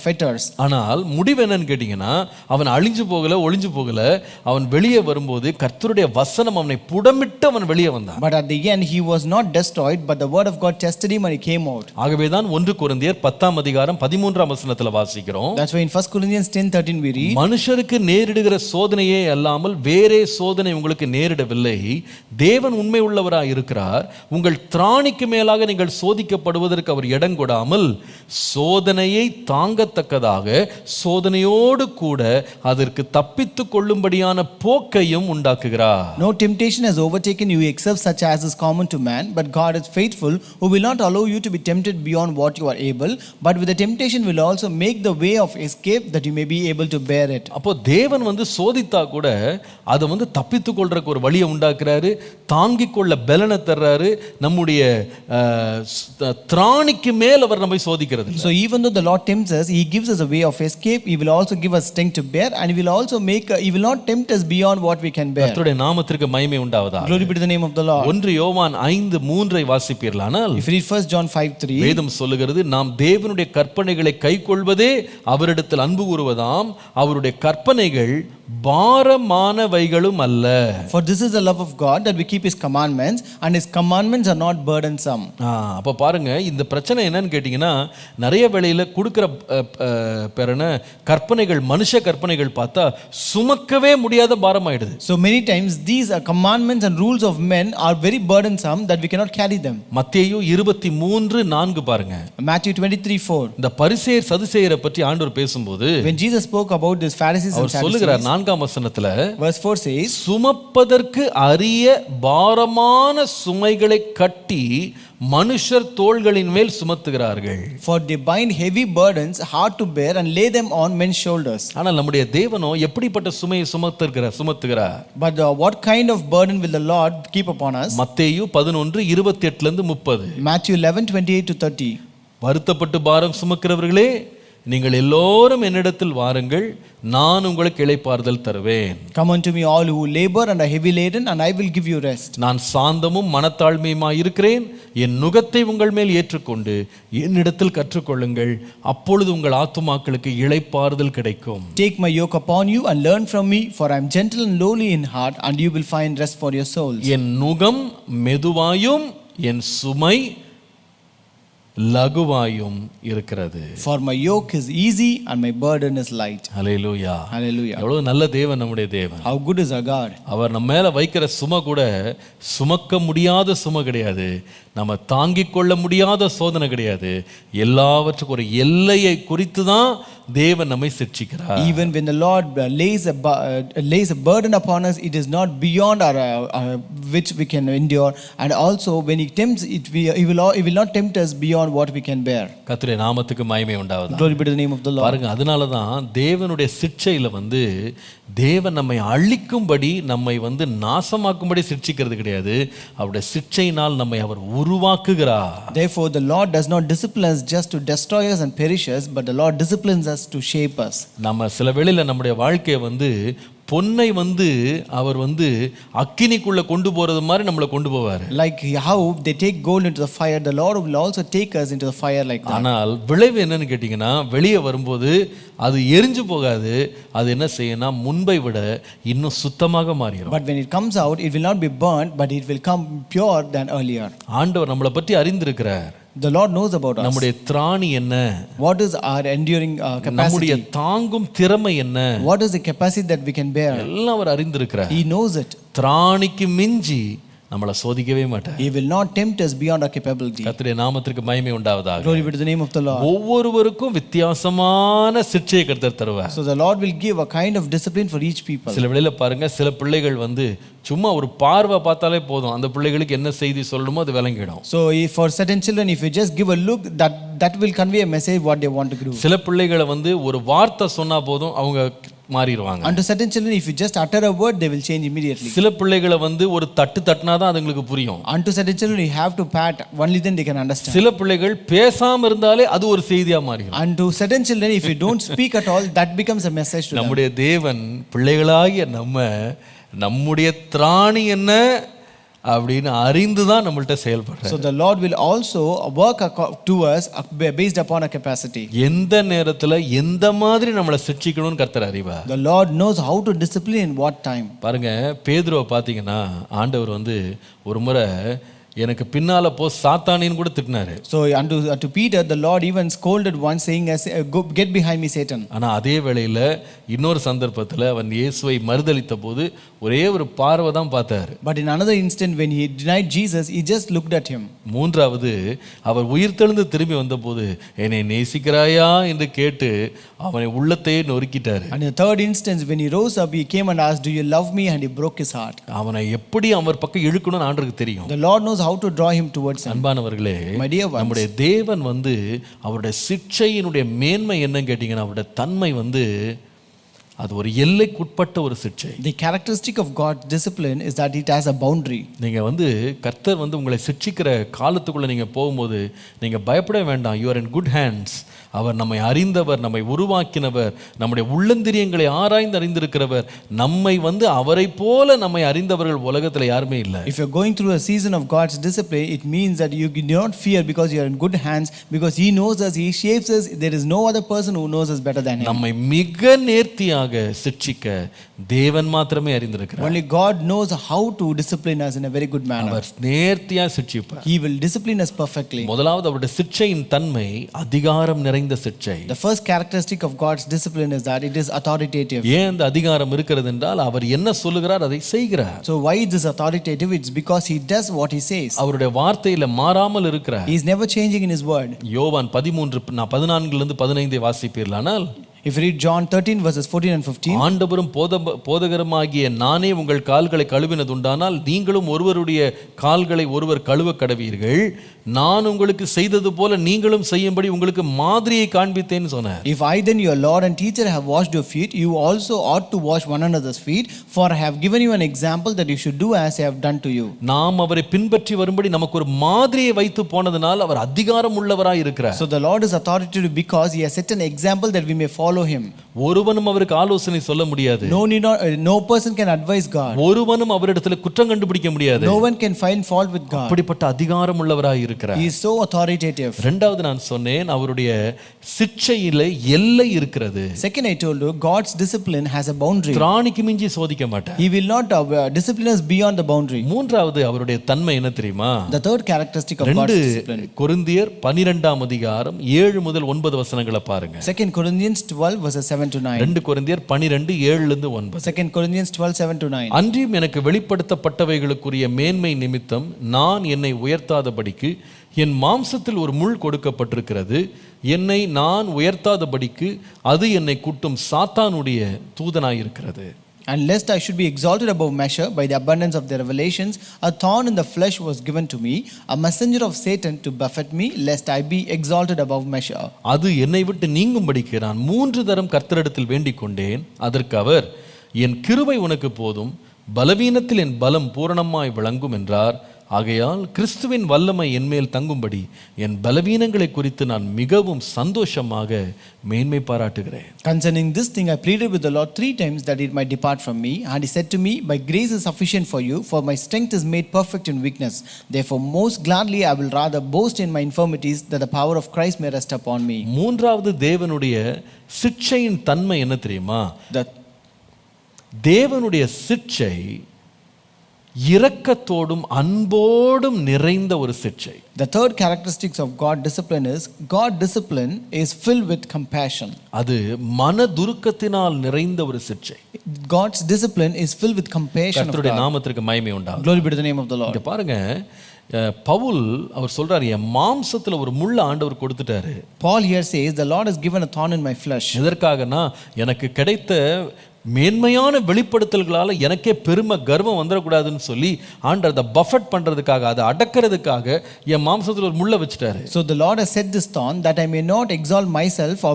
fetters.
ஆனால் முடிவு என்னன்னு கேட்டீங்கன்னா, அவன் அழிஞ்சு போகல, ஒளிஞ்சு போகல. அவன் வெளியே வரும்போது கர்த்தருடைய வசனம் அவனை புடமிட்டு அவன் வெளியே வந்தான்.
But at the end he was not destroyed, but the word of God tested him and he came out.
ஆகவேதான் 1 கொரிந்தியர் 10ஆம் அதிகாரம் 13ஆம் வசனத்துல வாசிக்கிறோம்.
That's why in 1 Corinthians 10:13 we read,
மனுஷருக்கு நேரிடுகிற சோதனையே அல்லாமல் வேறே சோதனை உங்களுக்கு நேரிடவில்லை. தேவன் உண்மை உள்ளவராய் இருக்கிறார். உங்கள் திராணிக்கு மேலாக நீங்கள் சோதிக்கப்படுவதற்கு அவர் இடம் கொடாமல் சோதனையை தாங்கத்தக்கதாக சோதனையோடு கூட அதற்கு தப்பித்துக் கொள்ளும்படியான போக்கையும் உண்டாக்குகிறார்.
No temptation has overtaken you except such as is common to man, but God is faithful, who will not allow you to be tempted beyond what you are able, but with the temptation will also make the way of escape that you may be able to bear it.
அப்போ தேவன் சோதித்தா கூட அதை தப்பித்துக் கொள்றதுக்கு ஒரு வழியை உண்டாக்குறாரு, தாங்கிக் கொள்ள பலனை தர்றாரு. நம்முடைய திராணிக்கு மேல் அவர் நம்மை சோதிக்கிறது.
So even though the Lord tempts us, he gives us a way of escape. He will also give us strength to bear, and he will also he will not tempt us beyond what we can bear.
கர்த்தருடைய நாமத்திற்கு மகிமை உண்டாவதாக.
Glory be to the name of the Lord.
1 யோவான் 5:3 வாசிப்பீர்களானால்,
If you read 1 John 5:3,
வேதம் சொல்லுகிறது, நாம் தேவனுடைய கற்பனைகளை கைக்கொள்வதே அவரிடத்தில் அன்பு கூறுவதாம், அவருடைய கற்பனைகள் பாரமானவைகளும் அல்ல.
For this is the love of God, that we keep his commandments, and his commandments are not burdensome.
அப்ப பாருங்க, இந்த பிரச்சனை என்னன்னு கேட்டீங்கன்னா, நிறைய வேளையில கொடுக்கிற கற்பனைகள், மனுஷ கற்பனைகள் பார்த்தா சுமக்கவே முடியாத பாரமாயிடுது.
So many times these commandments and rules of men are very burdensome that we cannot carry them.
மத்தேயு 23:4 பாருங்க.
Matthew 23:4.
இந்த பரிசேயர் சதுசேயரை பற்றி ஆண்டவர் பேசும்போது,
when Jesus spoke about this Pharisees and Sadducees,
சொல்லுகிறார் 4ஆம் வசனத்துல,
verse 4 says,
சுமப்பதற்கு அரிய பாரமான சுமைகளை கட்டி மனுஷர் தோள்களின் மேல் சுமத்துகிறார்கள்.
For they bind heavy burdens hard to bear and lay them on men's shoulders.
ஆனால் நம்முடைய தேவனோ எப்படிப்பட்ட சுமையை சுமத்துகிறார்?
But what kind of burden will the Lord keep upon us?
மத்தேயு 11:28-30.
Matthew 11:28-30.
வருத்தப்பட்டு பாரம் சுமக்கிறவர்களே, நீங்கள் எல்லோரும் என்னிடத்தில் வாருங்கள், நான் உங்களுக்கு இளைப்பாறுதல் தருவேன்.
Come unto me all who labor and are heavy laden, and I will give you rest.
நான் சாந்தமும் மனத்தாழ்மையுமாய் இருக்கிறேன். என் நுகத்தை உங்கள் மேல் ஏற்றுக்கொண்டு என்னிடத்தில் கற்றுக்கொள்ளுங்கள், அப்பொழுது உங்கள் ஆத்துமாக்களுக்கு இளைப்பாறுதல் கிடைக்கும்.
Take my yoke upon you and learn from me, for I am gentle and lowly in heart, and you will find rest for your souls.
என் நுகம் மெதுவாயும் என் சுமை லகுவாயும் இருக்கிறது.
For my yoke is easy and my burden is light.
Hallelujah.
Hallelujah.
எவ்வளவு நல்ல தேவன் நம்முடைய தேவன்.
How good is our God.
அவர் நம்ம மேல வைக்கிற சுமை கூட சுமக்க முடியாத சுமை கிடையாது, நம்ம தாங்கிக் கொள்ள முடியாத சோதனை கிடையாது. எல்லாவற்றுக்கும் ஒரு எல்லையை குறித்து தான் தேவன் நம்மை சிட்சிக்கிறார்.
Even when the Lord lays a burden upon us, it is not beyond our which we can endure, and also when he tempts it, he will not tempt us beyond what we can bear.
கர்த்தருடைய நாமத்துக்கு மகிமை உண்டாவதாக.
Glory be to the name of the Lord.
பாருங்க, அதனால தான் தேவனுடைய சிட்சையில தேவன் நம்மை அழிக்கும்படி, நம்மை நாசமாக்கும்படி சிட்சிக்கிறது கிடையாது. அவருடைய சிட்சையினால் நம்மை அவர் உருவாக்குகிறார்.
Therefore the Lord does not discipline us just to destroy us and perish us, but the Lord disciplines us to shape us.
நம்ம சில வேளையில நம்முடைய வாழ்க்கையை பொன்னை அவர் அக்கினிக்குள்ள கொண்டு போறது மாதிரி நம்மளை கொண்டு போவார்.
Like how they take gold into the fire, the Lord will also take us into the fire like that.
ஆனால் விளைவு என்னன்னு கேட்டீங்கன்னா, வெளியே வரும்போது அது எரிஞ்சு போகாது, அது என்ன செய்யனா முன்பை விட இன்னும் சுத்தமாக மாறிடும்.
But when it comes out, it will not be burnt, but it will come pure than earlier.
ஆண்டவர் நம்மளை பற்றி அறிந்திருக்கிறார்.
The Lord knows about us.
நம்முடைய திராணி என்ன?
What is our enduring capacity?
நம்முடைய தாங்கும் திறமை என்ன?
What is the capacity that we can bear?
எல்லாம் அவர் அறிந்திருக்கிறார்.
He knows it.
திராணிக்கு மிஞ்சி நம்மளை சோதிக்கவே மாட்டார்.
He will not tempt us beyond our capability.
கர்த்தருடைய நாமத்திற்கு மகிமை உண்டாவதாக.
Glory be to the name of the Lord.
ஒவ்வொருவருக்கும் வித்தியாசமான சிட்சையை கர்த்தர் தருவார்.
So the Lord will give a kind of discipline for each people.
சில வேளையில பாருங்க, சில பிள்ளைகள் சும்மா ஒரு பார்வை பார்த்தாலே போதும், அந்த பிள்ளைகளுக்கு என்ன செய்தி சொல்லணுமோ அது விளங்கிடும்.
So for certain children, if you just give a look, that will convey a message what they want to do.
சில பிள்ளைகளை ஒரு வார்த்தை சொன்னா போதும், அவங்க மாறிடுவாங்க.
And to certain children, if you just utter a word, they will change immediately.
சில பிள்ளைகளை ஒரு தட்டு தட்டினாதான் அதுங்களுக்கு புரியும்.
And to certain children, you have to pat, only then they can understand.
சில பிள்ளைகள் பேசாம இருந்தாலே அது ஒரு செய்தியா மாறிடும்.
And to certain children, if you don't speak at all, that becomes a message to them.
நம்முடைய தேவன் பிள்ளைகளாகிய நம்முடைய திராணி என்ன அப்படின்னு அறிந்துதான் நம்மள்ட்ட செயல்படுறார்.
So the Lord will also work to us based upon our capacity.
எந்த நேரத்துல எந்த மாதிரி நம்மளை சிட்சிக்கணும்னு கர்த்தர் அறிவார்.
The Lord knows how to discipline in what time.
பாருங்க, பேதுருவை பார்த்தீங்கன்னா ஆண்டவர் ஒரு முறை எனக்கு பின்னால போ சாத்தானின்னு கூட திட்டினாரு.
So unto Peter the Lord even scolded once, saying, get behind me Satan.
ஆனா அதே வேளையில இன்னொரு சந்தர்ப்பத்துல அவன் இயேசுவை மறுதலித்த போது ஒரே ஒரு பார்வை தான் பார்த்தார்.
But in another instant when he denied Jesus, he just looked at him.
மூன்றாவது அவர் உயிர்த்தெழுந்து திரும்பி வந்தபோது என்னை நேசிக்கிறாயா என்று கேட்டு அவனை உள்ளத்தையே நொறுக்கிட்டாரு.
And in the third instance when he rose up, he came and asked, do you love me? And he broke his heart.
அவனை எப்படி அவர் பக்கம் இழுக்கணும்னு ஆண்டவருக்கு தெரியும்.
The Lord knows how to draw him towards him.
அன்பானவர்களே, நம்முடைய தேவன் அவருடைய சிட்சையினுடைய மேன்மை என்னன்னு கேட்டீங்கன்னா, அவருடைய தன்மை அது ஒரு எல்லைக்குட்பட்ட ஒரு சிட்சை.
The characteristic of God's discipline is that it has a boundary.
நீங்க கர்த்தர் உங்களை சிட்சிக்கிற காலத்துக்குள்ள நீங்க போகும்போது நீங்க பயப்பட வேண்டாம். You are in good hands. அவர் நம்மை அறிந்தவர், நம்மை உருவாக்கினவர், நம்முடைய உள்ளந்திரியங்களை ஆராய்ந்து அறிந்திருக்கிறவர். நம்மை அவரை போல நம்மை அறிந்தவர்கள் உலகத்தில் யாருமே இல்லை.
If you're going through a season of God's discipline, it means that you do not fear because you are in good hands, because He knows us, He shapes us. There is no other person who knows us better than Him.
நம்மை மிக நேர்த்தியாக சிட்சிக்க தேவன் மாத்திரமே அறிந்திருக்கிறார்.
Only God knows how to discipline us in a very good manner.
அவர் நேர்த்தியாக சிட்சிப்பார்.
He will discipline us perfectly.
முதலாவது அவருடைய சிட்சையின் தன்மை அதிகாரம் நிறைந்த சிட்சை.
The first characteristic of God's discipline is that it is authoritative.
ஏன் அந்த அதிகாரம் இருக்கிறது என்றால் அவர் என்ன சொல்லுகிறார் அதை செய்கிறார்.
So why is this authoritative? It's because he does what he says.
அவருடைய வார்த்தையில மாறாமல் இருக்கிறார்.
He is never changing in his word.
யோவான் 14 இலிருந்து 15 வாசிப்பீர்களானால்,
if you read John 13 verses 14 and 15,
ஆண்டவரும் போதகருமாகிய நானே உங்கள் கால்களை கழுவினதுண்டானால் நீங்களும் ஒருவருடைய கால்களை ஒருவர் கழுவ கடவீர்கள். நான் உங்களுக்கு செய்தது போல நீங்களும் செய்யும்படி உங்களுக்கு மாதிரியை காண்பித்தேன்னு சொன்னார்.
If I then your Lord and teacher have washed your feet, you also ought to wash one another's feet, for I have given you an example that you should do as I have done to you.
நாம் அவரை பின்பற்றி வரும்படி நமக்கு ஒரு மாதிரியை வைத்து போனதனால் அவர் அதிகாரம் உள்ளவராய் இருக்கிறார்.
So the Lord is authoritative because he has set an example that we may follow follow him.
ஒருவனும் அவருக்கு ஆலோசனை சொல்ல முடியாது.
No person can advise God.
ஒருவனும் அவரிடத்தில் குற்றம் கண்டுபிடிக்க முடியாது.
No one can find fault with God.
அப்படிப்பட்ட அதிகாரம் உள்ளவராய் இருக்கிறார்.
He is so authoritative.
இரண்டாவது நான் சொன்னேன், அவருடைய சிட்சையிலே எல்லை இருக்கிறது.
Second, I told you, God's discipline has a boundary.
திராணிக்கு மிஞ்சி சோதிக்க மாட்டார்.
He will not discipline us beyond the boundary.
மூன்றாவது அவருடைய தன்மை என்ன தெரியுமா?
The third characteristic of God's discipline.
கொரிந்தியர் 12ஆம் அதிகாரம் 7 முதல் 9 வசனங்களை பாருங்க.
2 Corinthians 12 verses 7 to 9.
2 கொரிந்தியர் 12 7 லிருந்து 9.
2 Corinthians 12 7 to 9.
அன்றியும் எனக்கு வெளிப்படுத்தப்பட்டவைகளுக்குரிய மேன்மை நிமித்தம் நான் என்னை உயர்த்தாதபடிக்கு என் மாம்சத்தில் ஒரு முள் கொடுக்கப்பட்டிருக்கிறது. என்னை நான் உயர்த்தாதபடிக்கு அது என்னை குட்டும் சாத்தானுடைய தூதனாயிருக்கிறது.
And lest I should be exalted above measure by the abundance of the revelations, a thorn in the flesh was given to me, a messenger of Satan to buffet me, lest I be exalted above measure.
அது என்னை விட்டு நீங்கும்படிக்கு நான் 3 தரம் கர்த்தரிடத்தில் வேண்டிக் கொண்டேன். அதற்கு அவர், என் கிருபை உனக்கு போதும், பலவீனத்தில் என் பலம் பூரணமாய் விளங்கும் என்றார். ஆகையால் கிறிஸ்துவின் வல்லமை என்மேல் தங்கும்படி என் பலவீனங்களை குறித்து நான் மிகவும் சந்தோஷமாக மேன்மை பாராட்டுகிறேன்.
Concerning this thing I pleaded with the Lord 3 times that it might depart from me, and he said to me, my grace is sufficient for you, for my strength is made perfect in weakness. Therefore most gladly I will rather boast in my infirmities, that the power of Christ may rest upon me.
மூன்றாவது தேவனுடைய சிட்சையின் தன்மை என்ன தெரியுமா?
That
தேவனுடைய சிட்சை இரக்கத்தோடும் அன்போடும் நிறைந்த ஒரு சிட்சை.
the third characteristics of God discipline is filled with compassion.
அது மனதுருக்கத்தினால் நிறைந்த ஒரு சிட்சை.
God's discipline is filled with compassion.
கர்த்தருடைய நாமத்திற்கு மகிமை உண்டாகும்.
Glory be to the name of the Lord.
இங்க பாருங்க, பவுல் அவர் சொல்றாரு, என் மாம்சத்துல ஒரு முள்ள ஆண்டவர் கொடுத்துட்டாரு.
Paul here says, the Lord has given a thorn in my flesh.
எதற்காகனா எனக்கு கிடைத்த மேன்மையான வெளிப்படுத்தல்களால எனக்கே பெருமை கர்வம் வந்துடக்கூடாதுன்னு சொல்லி ஆண்டவர் அதை பஃபட் பண்றதுக்காக, அதை அடக்கிறதுக்காக என் மாம்சத்தில் ஒரு முள்ளை வச்சுட்டாரு.
So the Lord has set this thorn that I may not exalt myself or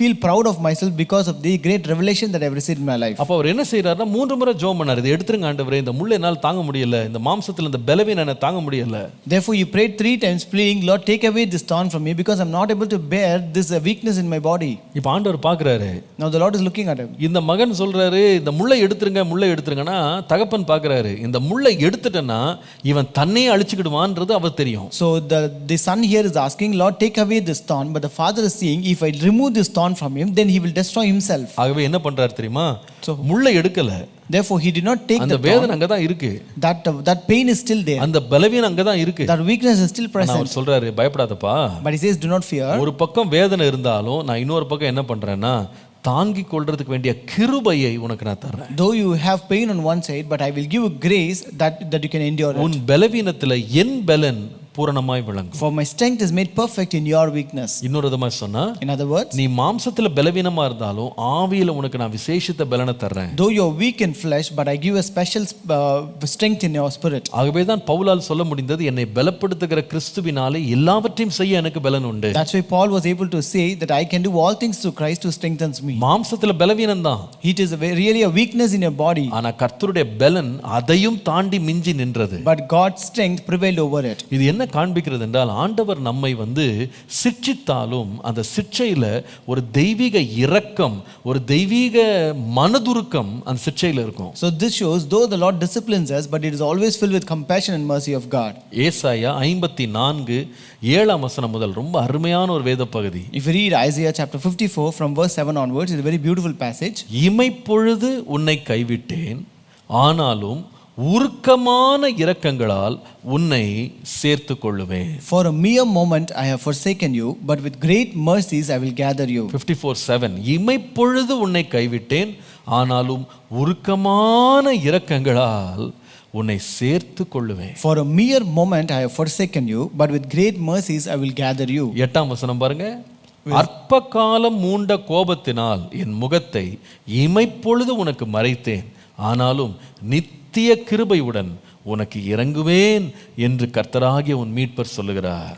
feel proud of myself because of the great revelation that I have received in my life.
அப்போ அவர் என்ன செய்யறாருன்னா 3 முறை ஜெபம் பண்ணாரு, இதை எடுத்துருங்க ஆண்டவரே, இந்த முள்ளை என்னால் தாங்க முடியல, இந்த மாம்சத்தில் இந்த பலவீனம் என்னால் தாங்க முடியல.
Therefore he prayed 3 times pleading, Lord, take away this thorn from me because I'm not able to bear this weakness in my body.
இப்போ ஆண்டவர் பார்க்கறாரு.
Now the Lord is looking at him.
இந்த மகன் சொல்றாரு, இந்த முள்ளை எடுத்துருங்கன்னா தகப்பன் பார்க்கறாரு, இந்த முள்ளை எடுத்துட்டேன்னா இவன் தன்னையே அழிச்சுக்கிடுவான்றது அவர் தெரியும்.
So the son here is asking, Lord, take away this thorn, but the father is saying, if I remove this thorn from him, then he will destroy himself.
ஆகவே என்ன பண்றாரு தெரியுமா? முள்ளை எடுக்கல.
Therefore he did not take
அந்த வேதனை அங்க தான் இருக்கு.
That pain is still there.
அந்த பலவீனம் அங்க தான் இருக்கு.
That weakness is still present.
அவர் சொல்றாரு, பயப்படாதப்பா.
But he says, do not fear.
ஒரு பக்கம் வேதனை இருந்தாலும் நான் இன்னொரு பக்கம் என்ன பண்றேன்னா தாங்கிக் கொள்றதுக்கு வேண்டிய கிருபையை உனக்கு நான் தர்றேன்.
Though you have pain on one side, but I will give you grace that you can endure it.
உன் பலவீனத்துல என் பலன் பூரணமாய் விளங்கும்.
For my strength is made perfect in your weakness.
இன்னொரு விதமா சொன்னா,
in other words,
நீ மாம்சத்துல பலவீனமா இருந்தாலும் ஆவியில உனக்கு நான் விசேஷித்த பலனை தர்றேன்.
Though you are weak in flesh, but I give you a special strength in your spirit.
ஆகவே தான் பவுலால் சொல்ல முடிந்தது, என்னை பலப்படுத்துகிற கிறிஸ்துவினாலே எல்லாவற்றையும் செய்ய எனக்கு பலன் உண்டு.
That's why Paul was able to say that I can do all things through Christ who strengthens me.
மாம்சத்துல பலவீனம் தான்.
It is really a weakness in your body.
ஆனா கர்த்தருடைய பலன் அதையும் தாண்டி மிஞ்சி நின்றது.
But God's strength prevailed over it.
இது என்ன காண்பிக்கிறது என்றால், ஆண்டவர் நம்மை சிட்சித்தாலும் அந்த சிட்சையில ஒரு தெய்வீக இரக்கம், ஒரு தெய்வீக மனதுருக்கம் அந்த சிட்சையில இருக்கும்.
So this shows, though the Lord disciplines us, but it is always filled with compassion and mercy of God.
ஏசாயா 54 7ஆம் வசனம் முதல் ரொம்ப அருமையான ஒரு வேத பகுதி.
If you read Isaiah chapter 54 from verse 7 onwards, it's a very beautiful passage.
இமைப்பொழுது உன்னை கைவிட்டேன், ஆனாலும் உருக்கமான இரக்கங்களால் உன்னை சேர்த்துக் கொள்ளுவேன்.
For a mere moment I have forsaken you, but with great mercies I will gather you.
54:7 இமைப்பொழுது உன்னை கைவிட்டேன், ஆனாலும் உருக்கமான இரக்கங்களால் உன்னை சேர்த்துக் கொள்ளுவேன்.
For a mere moment I have forsaken you, but with great mercies I will gather you.
8ஆம் வசனம் பாருங்க. அற்ப காலம் மூண்ட கோபத்தினால் என் முகத்தை இமைப்பொழுது உனக்கு மறைத்தேன், ஆனாலும் நித்திய கிருபையுடன் உனக்கு இறங்குவேன் என்று கர்த்தராகிய உன் மீட்பர் சொல்லுகிறார்.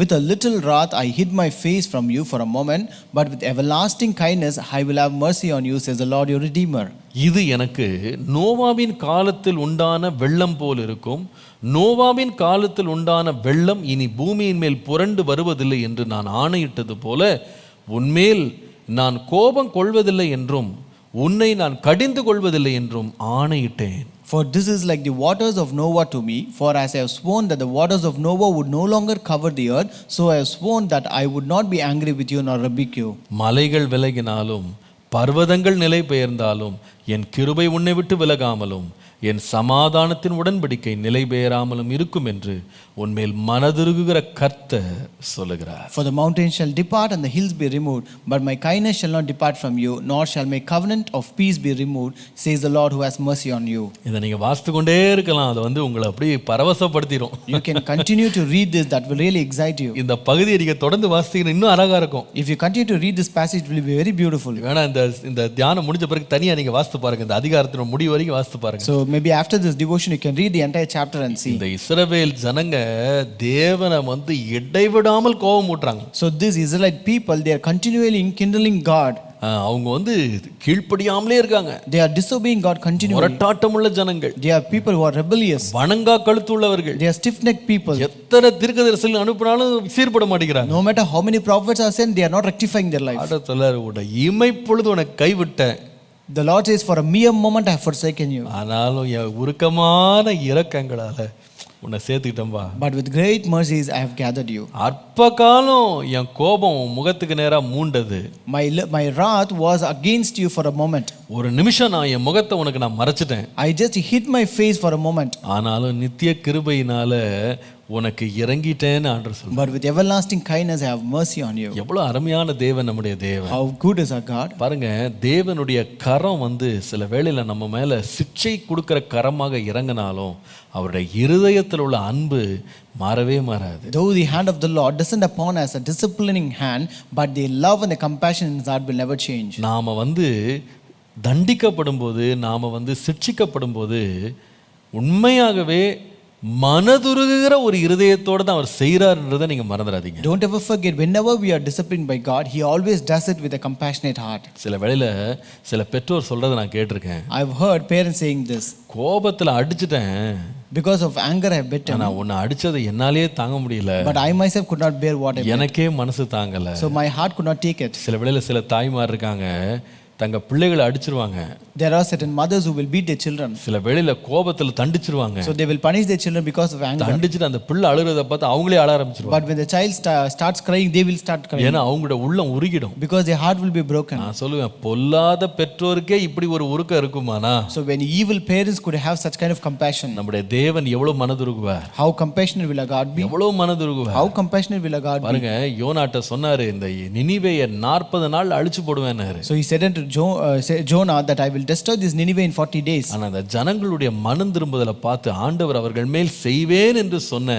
With a little wrath I hid my face from you for a moment, but with everlasting kindness I will have mercy on you, says the Lord your Redeemer.
இது எனக்கு நோவாவின் காலத்தில் உண்டான வெள்ளம் போல் இருக்கும். நோவாவின் காலத்தில் உண்டான வெள்ளம் இனி பூமியின் மேல் புரண்டு வருவதில்லை என்று நான் ஆணையிட்டது போல உன்மேல் நான் கோபம் கொள்வதில்லை என்றும் உன்னை நான் கடிந்து கொள்வதில்லை என்றும் ஆணையிட்டேன்.
For this is like the waters of Noah to me, for as I have sworn that the waters of Noah would no longer cover the earth, so I have sworn that I would not be angry with you nor rebuke you.
மலைகள் விலகினாலும் பர்வதங்கள் நிலை பெயர்ந்தாலும் என் கிருபை உன்னை விட்டு விலகாமலும் என் சமாதானத்தின் உடன்படிக்கை நிலை பெயராமலும் இருக்கும் என்று உன்மேல் மனதுருகுகிற கர்த்தர் சொல்லுகிறார்.
For the mountains shall depart and the hills be removed, but my kindness shall not depart from you, nor shall my covenant of peace be removed, says the Lord who has mercy on you.
இதை நீங்க வாசித்து கொண்டே இருக்கலாம். அது உங்களை அப்படியே பரவசப்படுத்திடும்.
You can continue to read this, that will really excite you.
இந்த பகுதியை நீங்க தொடர்ந்து வாசித்தீங்கன்னா இன்னும் அழகா இருக்கும்.
If you continue to read this passage, it will be very beautiful.
வேணா இந்த தியானம் முடிஞ்ச பிறகு தனியா நீங்க வாசித்து பாருங்க. இந்த அதிகாரத்தின் முடிவு வரைக்கும் வாசித்து பாருங்க.
So maybe after this devotion you can read the entire chapter and see.
இந்த இஸ்ரவேல் ஜனங்க தேவனை இடைவிடாமல் கோபம் ஊட்டுறாங்க.
So these Israelite people, they are continually kindling God.
அவங்க கீழ்ப்படியாமலே இருக்காங்க.
They are disobeying God continually.
முரட்டாட்டமுள்ள ஜனங்கள்.
They are people who are rebellious.
வணங்கா கழுத்துள்ளவர்கள்.
They are stiff-necked people.
எத்தனை தீர்க்கதரிசிகள் அனுப்பினாலும் சீர்பட மாட்டேங்கிறாங்க.
No matter how many prophets are sent, they are not rectifying their life.
இமைப்பொழுது உன்னை கைவிட்டேன்.
The Lord says, for a mere moment I have forsaken you.
ஆனாலும் என் உருக்கமான இரக்கங்களால உன்னை சேர்த்துக்கிட்டேன்பா.
But with great mercies I have gathered you.
அற்ப காலம் என் கோபம் முகத்துக்கு நேரா மூண்டது.
My wrath was against you for a moment.
ஒரு நிமிஷம் நான் என் முகத்தை உனக்கு நான் மறைச்சிட்டேன்.
I just hid my face for a moment.
ஆனாலும் நித்திய கிருபையினால உனக்கு இறங்கிட்டேன்னு ஆண்டவர் சொல்றார்.
But with everlasting kindness I have mercy on you.
எவ்வளவு அருமையான தேவன் நம்முடைய தேவன்.
How good is our God.
பாருங்க, தேவனுடைய கரம் சில வேளையில நம்ம மேல சிட்சை கொடுக்கிற கரமாக இறங்கினாலும் அவருடைய இருதயத்தில் உள்ள அன்பு மாறவே மாறாது.
Though the hand of the Lord descend upon us a disciplining hand, but the love and the compassion in his heart will never change.
நாம தண்டிக்கப்படும் போது, நாம சிட்சிக்கப்படும் போது உண்மையாகவே மனதுருகுகிற ஒரு இருதயத்தோட தான் அவர் செய்றார்ன்றதை நீங்க மறந்துடாதீங்க.
Don't ever forget, whenever we are disciplined by God, he always does it with a compassionate heart.
சில வேளையில சில பெற்றோர் சொல்றதை நான் கேட்டிருக்கேன்.
I've heard parents saying this.
கோபத்துல அடிச்சிட்டேன்.
Because of anger I have bit him.
நான் உன்னை அடிச்சதை என்னாலே தாங்க முடியல.
But I myself could not bear what I bit.
எனக்கே மனசு தாங்கல.
So my heart could not take it.
சில வேளையில சில தாய்மார் இருக்காங்க, தங்க பிள்ளைகளை அடிச்சிருவாங்க.
There are certain mothers who will beat their children.
சில வேளையில கோபத்துல தண்டிச்சிருவாங்க.
So they will punish their children because of anger.
தண்டிச்சிட்டு அந்த பிள்ளை அழுறத பார்த்து அவங்களே அழ ஆரம்பிச்சிருவாங்க.
But when the child starts crying, they will start crying.
ஏன்னா அவங்களோட உள்ளம் உருகிடும்.
Because their heart will be broken.
நான் சொல்லுவேன், பொல்லாத பெற்றோருக்கே இப்படி ஒரு உருக்கம் இருக்குமானா?
So when evil parents could have such kind of compassion,
நம்முடைய தேவன் எவ்வளவு மனதுருகுவார்.
how compassionate will our God be?
எவ்வளவு மனதுருகுவார்.
How compassionate will our God be?
பாருங்க, யோனாட்ட சொன்னாரு, இந்த நினிவேயை 40 நாள் அழிச்சு போடுவேன்னாரு.
So he said unto Jonah that I will destroy this Nineveh in 40 days.
ஆனா அந்த ஜனங்களுடைய மனம் திரும்புதலை பார்த்து ஆண்டவர் அவர்கள் மேல் செய்வேன் என்று சொன்ன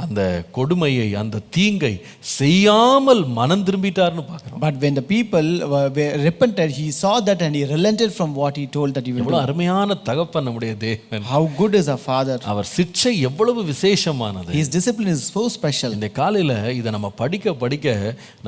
அந்த கொடுமையை, அந்த தீங்கை செய்யாமல் மனம் திரும்பிட்டார்னு பார்க்கிறோம்.
But when the people were repented, he saw that and he relented from what he told that he will do.
எவ்வளவு அருமையான தகப்பன் நம்முடைய தேவன்.
How good is our Father.
அவர் சிட்சை எவ்வளவு விசேஷமானது.
His discipline is so special.
இந்த காலையில இதை நம்ம படிக்க படிக்க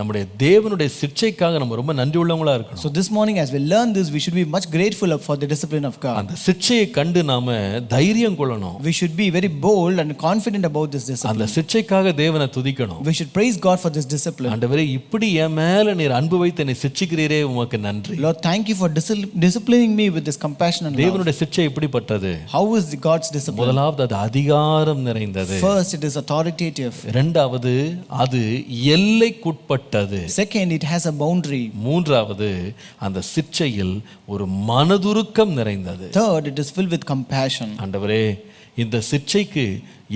நம்முடைய தேவனுடைய சிட்சைக்காக நம்ம ரொம்ப நன்றி உள்ளவங்களா இருக்கணும்.
So this morning as we learn this, we should be much grateful for the discipline of God.
அந்த சிட்சையை கண்டு நாம தைரியம் கொள்ளணும்.
We should be very bold and confident about this discipline.
அந்த சிட்சைக்காக தேவனை துதிக்கணும்.
We should praise God for this discipline.
ஆண்டவரே, இப்படி என் மேல நீர் அன்பு வைத்து என்னை சிட்சிக்கிறீரே, உமக்கு நன்றி.
Lord, thank you for disciplining me with this compassion and love.
தேவனுடைய சிட்சை எப்படிப்பட்டது?
How is God's discipline?
முதலாவது அது அதிகாரம் நிறைந்தது.
First, it is authoritative.
இரண்டாவது அது எல்லைக்குட்பட்டது.
Second, it has a boundary.
மூன்றாவது அந்த சிட்சையில் ஒரு மனதுருக்கம் நிறைந்தது.
Third, it is filled with compassion.
ஆண்டவரே, இந்த சிட்சைக்கு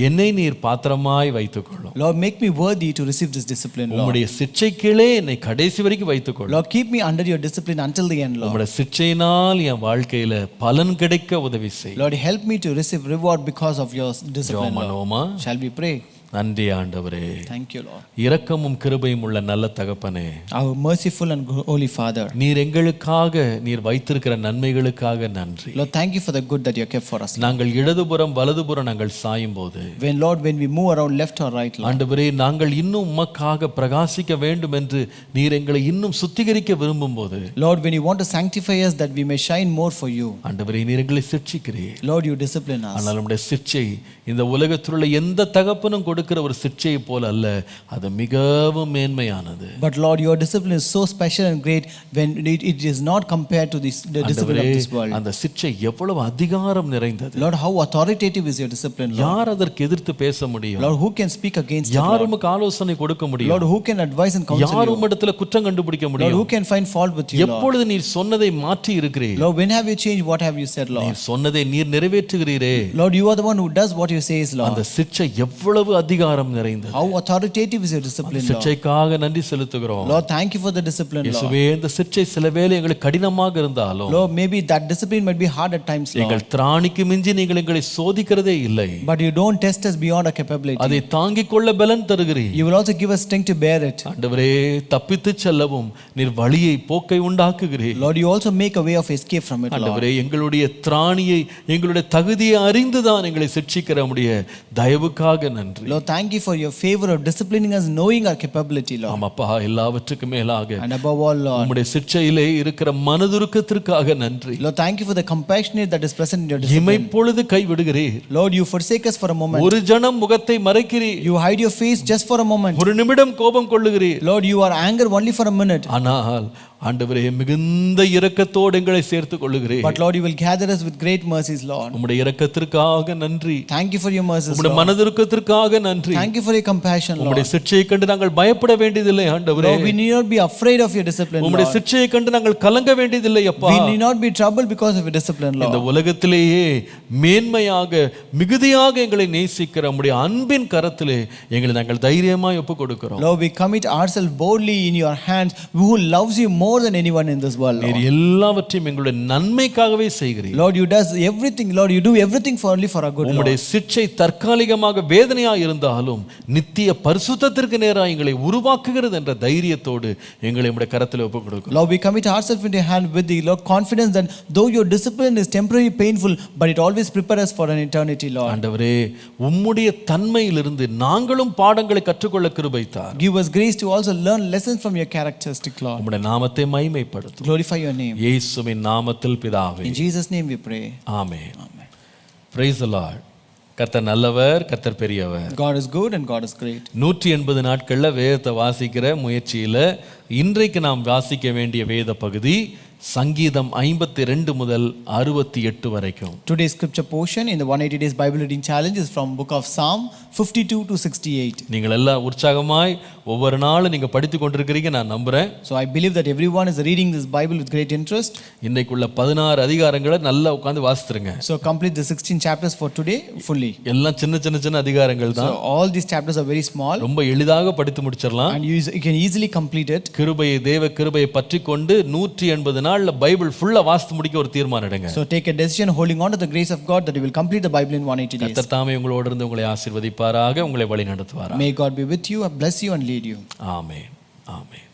என்னை நீர் பாத்திரமாய் வைத்துக்கொள்ளும்.
Lord, make me worthy to receive this discipline, Lord.
உம்முடைய சிட்சைக்கீழே என்னை கடைசி வரைக்கும் வைத்துக்கொள்ளும்.
Lord, keep me under your discipline until the end, Lord.
உம்முடைய சிட்சையினால் என் வாழ்க்கையில பலன் கிடைக்க உதவி செய்.
Lord, help me to receive reward because of your discipline, Lord.
ஜெபமனோமா.
Shall we pray?
நன்றி ஆண்டவரே.
Thank you, Lord.
இரக்கமும் கிருபையும் உள்ள நல்ல தகப்பனே,
Our merciful and holy Father.
நீர் எங்களுக்காக நீர் வைத்திருக்கிற நன்மைகளுக்காக நன்றி.
Lord, thank you for the good that you have kept for us.
நாங்கள் இடதுபுறம் வலதுபுறம் நாங்கள் சாயும் போது,
When we move around left or right, Lord.
ஆண்டவரே, நாங்கள் இன்னும் உமக்காக பிரகாசிக்க வேண்டும் என்று நீர் எங்களை இன்னும் சுத்திகரிக்க விரும்பும் போது,
Lord, when you want to sanctify us that we may shine more for you,
ஆண்டவரே, நீர் எங்களை சிட்சிக்கிறீர்.
Lord, you discipline us.
ஆனால் நம்முடைய சிட்சை இந்த உலகத்தில் உள்ள எந்த தகப்பனும் கொடுக்கிற ஒரு சிட்சையை போல அல்ல, அது மிகவும் மேன்மையானது.
But Lord, your discipline is so special and great when it is not compared to the discipline of this world.
அந்த சிட்சை எவ்வளவு அதிகாரம் நிறைந்தது.
Lord, how authoritative is your discipline, Lord.
யார் அதற்கு எதிர்த்து பேச முடியும்?
Lord, who can speak against it,
யார்
Lord?
உமக்கு ஆலோசனை கொடுக்க முடியும்?
Lord, who can advise and counsel
யார்
you?
உம்மிடத்துல குற்றம் கண்டுபிடிக்க
Lord,
முடியும்?
who can find fault with you, Lord?
எப்பொழுது நீர் சொன்னதை மாற்றி இருக்கிறீர்?
Lord, when have you changed? What have you said, Lord?
நீர் சொன்னதை நீர் நிறைவேற்றுகிறீரே.
Lord, you are the one who does what you say, Lord.
அந்த சிட்சை எவ்வளவு அதிகாரம் நிறைந்தது.
How authoritative is your discipline, Lord?
சிட்சைக்காக நன்றி செலுத்துகிறோம்.
Lord, thank you for the discipline, Lord.
இயேசுவே, இந்த சிட்சை சில வேளை எங்களுக்கு கடினமாக இருந்தாலும்
Lord, maybe that discipline might be hard at times, Lord.
எங்கள் திராணிக்கு மிஞ்சி நீங்கள் எங்களை சோதிக்கிறதே இல்லை.
But you don't test us beyond our capability.
அதை தாங்கிக் கொள்ள பலன் தருகிறீர்.
You will also give us strength to bear it.
ஆண்டவரே, தப்பித்து செல்லவும் நீர் வழியை போக்கை உண்டாக்குகிறீர்.
Lord, you also make a way of escape from it, Lord.
ஆண்டவரே, எங்களுடைய திராணியை எங்களுடைய தகுதியை அறிந்துதான் எங்களை சிட்சிக்கிற முடிய தயவுக்காக நன்றி.
Lord, thank you for your favor of disciplining us, knowing our capability, Lord.
ஆமாப்பா, எல்லாவற்றுக்கும் மேலாக
And above all, Lord,
உம்முடைய சிட்சையிலே இருக்கிற மனதுருக்கத்திற்காக நன்றி.
Lord, thank you for the compassionate that is present in your discipline.
இமைப்பொழுது கைவிடுகிறீர்.
Lord, you forsake us for a moment.
ஒரு ஜனம் முகத்தை மறைக்கிறீர்.
You hide your face just for a moment.
ஒரு நிமிடம் கோபம் கொள்ளுகிறீர்.
Lord, you are anger only for a minute.
ஆனால் ஆண்டவரே, மிகுந்த இரக்கத்தோடு எங்களை சேர்த்துக் கொள்ளுகிறீர்.
But Lord, you will gather us with great mercies, Lord.
உம்முடைய இரக்கத்திற்காக நன்றி.
Thank you for your mercies,
உம்முடைய
Lord.
மனதுருக்கத்திற்காக நன்றி.
Thank you for your compassion, Lord.
உம்முடைய சிட்சையை கண்டு நாங்கள் பயப்பட வேண்டியதில்லை ஆண்டவரே.
Lord, we need not be afraid of your discipline,
உம்முடைய
Lord.
சிட்சையை கண்டு நாங்கள் கலங்க வேண்டியதில்லை அப்பா.
We need not be troubled because of your discipline,
இந்த
Lord.
உலகத்திலேயே மேன்மையாக மிகுதியாக எங்களை நேசிக்கிற உம்முடைய அன்பின் கரத்திலே எங்களை நாங்கள் தைரியமாய் ஒப்புக் கொடுக்கிறோம்.
Lord, we commit ourselves boldly in your hands, who loves you more than anyone in this world,
நீர்
Lord.
எல்லாவற்றையும் எங்களுடைய நன்மைக்காகவே செய்கிறீர்.
Lord, you does everything. Lord, you do everything for only for our good, Lord.
உம்முடைய சிட்சை தற்காலிகமாக வேதனையா இருந்தாலும் நித்திய பரிசுத்தத்திற்கு நேராக எங்களை உருவாக்குகிறது என்ற தைரியத்தோடு எங்களை உம்முடைய கரத்தில் ஒப்புக் கொடுக்கிறோம்.
Lord, we commit ourselves into your hand with the Lord confidence that though your discipline is temporarily painful, but it always prepares us for an eternity, Lord.
ஆண்டவரே, உம்முடைய தன்மையிலிருந்து நாங்களும் பாடங்களை கற்றுக்கொள்ள கிருபை தார்.
Give us grace to also learn lessons from your characteristic, Lord.
உம்முடைய நாமத்தை மகிமைப்படுத்தும்.
Glorify your name.
இயேசுவின் நாமத்தில் பிதாவே.
In Jesus' name we pray.
Amen. Praise the Lord. கர்த்தர் நல்லவர், கர்த்தர் பெரியவர்.
God is good and God is great.
180 நாட்கள்ல வேதத்தை வாசிக்கிற முயற்சியில இன்றைக்கு நாம் வாசிக்க வேண்டிய வேத பகுதி சங்கீதம் 52 முதல் 68 வரைக்கும்.
Today's scripture portion in the 180 days Bible reading challenge is from book of Psalm 52 to 68.
நீங்கள் எல்லாம் உற்சாகமாய் ஒவ்வொரு நாளும் நீங்க படித்து கொண்டிருக்கிறீங்க நான் நம்புறேன்.
So I believe that everyone is reading this Bible with great interest.
இன்னைக்குள்ள 16 அதிகாரங்களை நல்லா உட்கார்ந்து வாசித்துருங்க.
So complete the 16 chapters for today fully.
எல்லாம் சின்ன சின்ன சின்ன அதிகாரங்கள் தான்.
So all these chapters are very small
ரொம்ப எளிதாக படித்து முடிச்சிடலாம்.
and you can easily complete it.
கிருபையை தேவ கிருபையை பற்றிக்கொண்டு 180 நாள்ல பைபிள் ஃபுல்லா வாசித்து முடிக்க ஒரு தீர்மானம் எடுங்க.
So take a decision holding on to the grace of God that you will complete the Bible in 180 days.
கர்த்தர் தாமே உங்களோடு இருந்து உங்களை ஆசீர்வதிப்பாராக, உங்களை வழி நடத்துவாராக.
May God be with you, bless you and lead you.
Amen. Amen.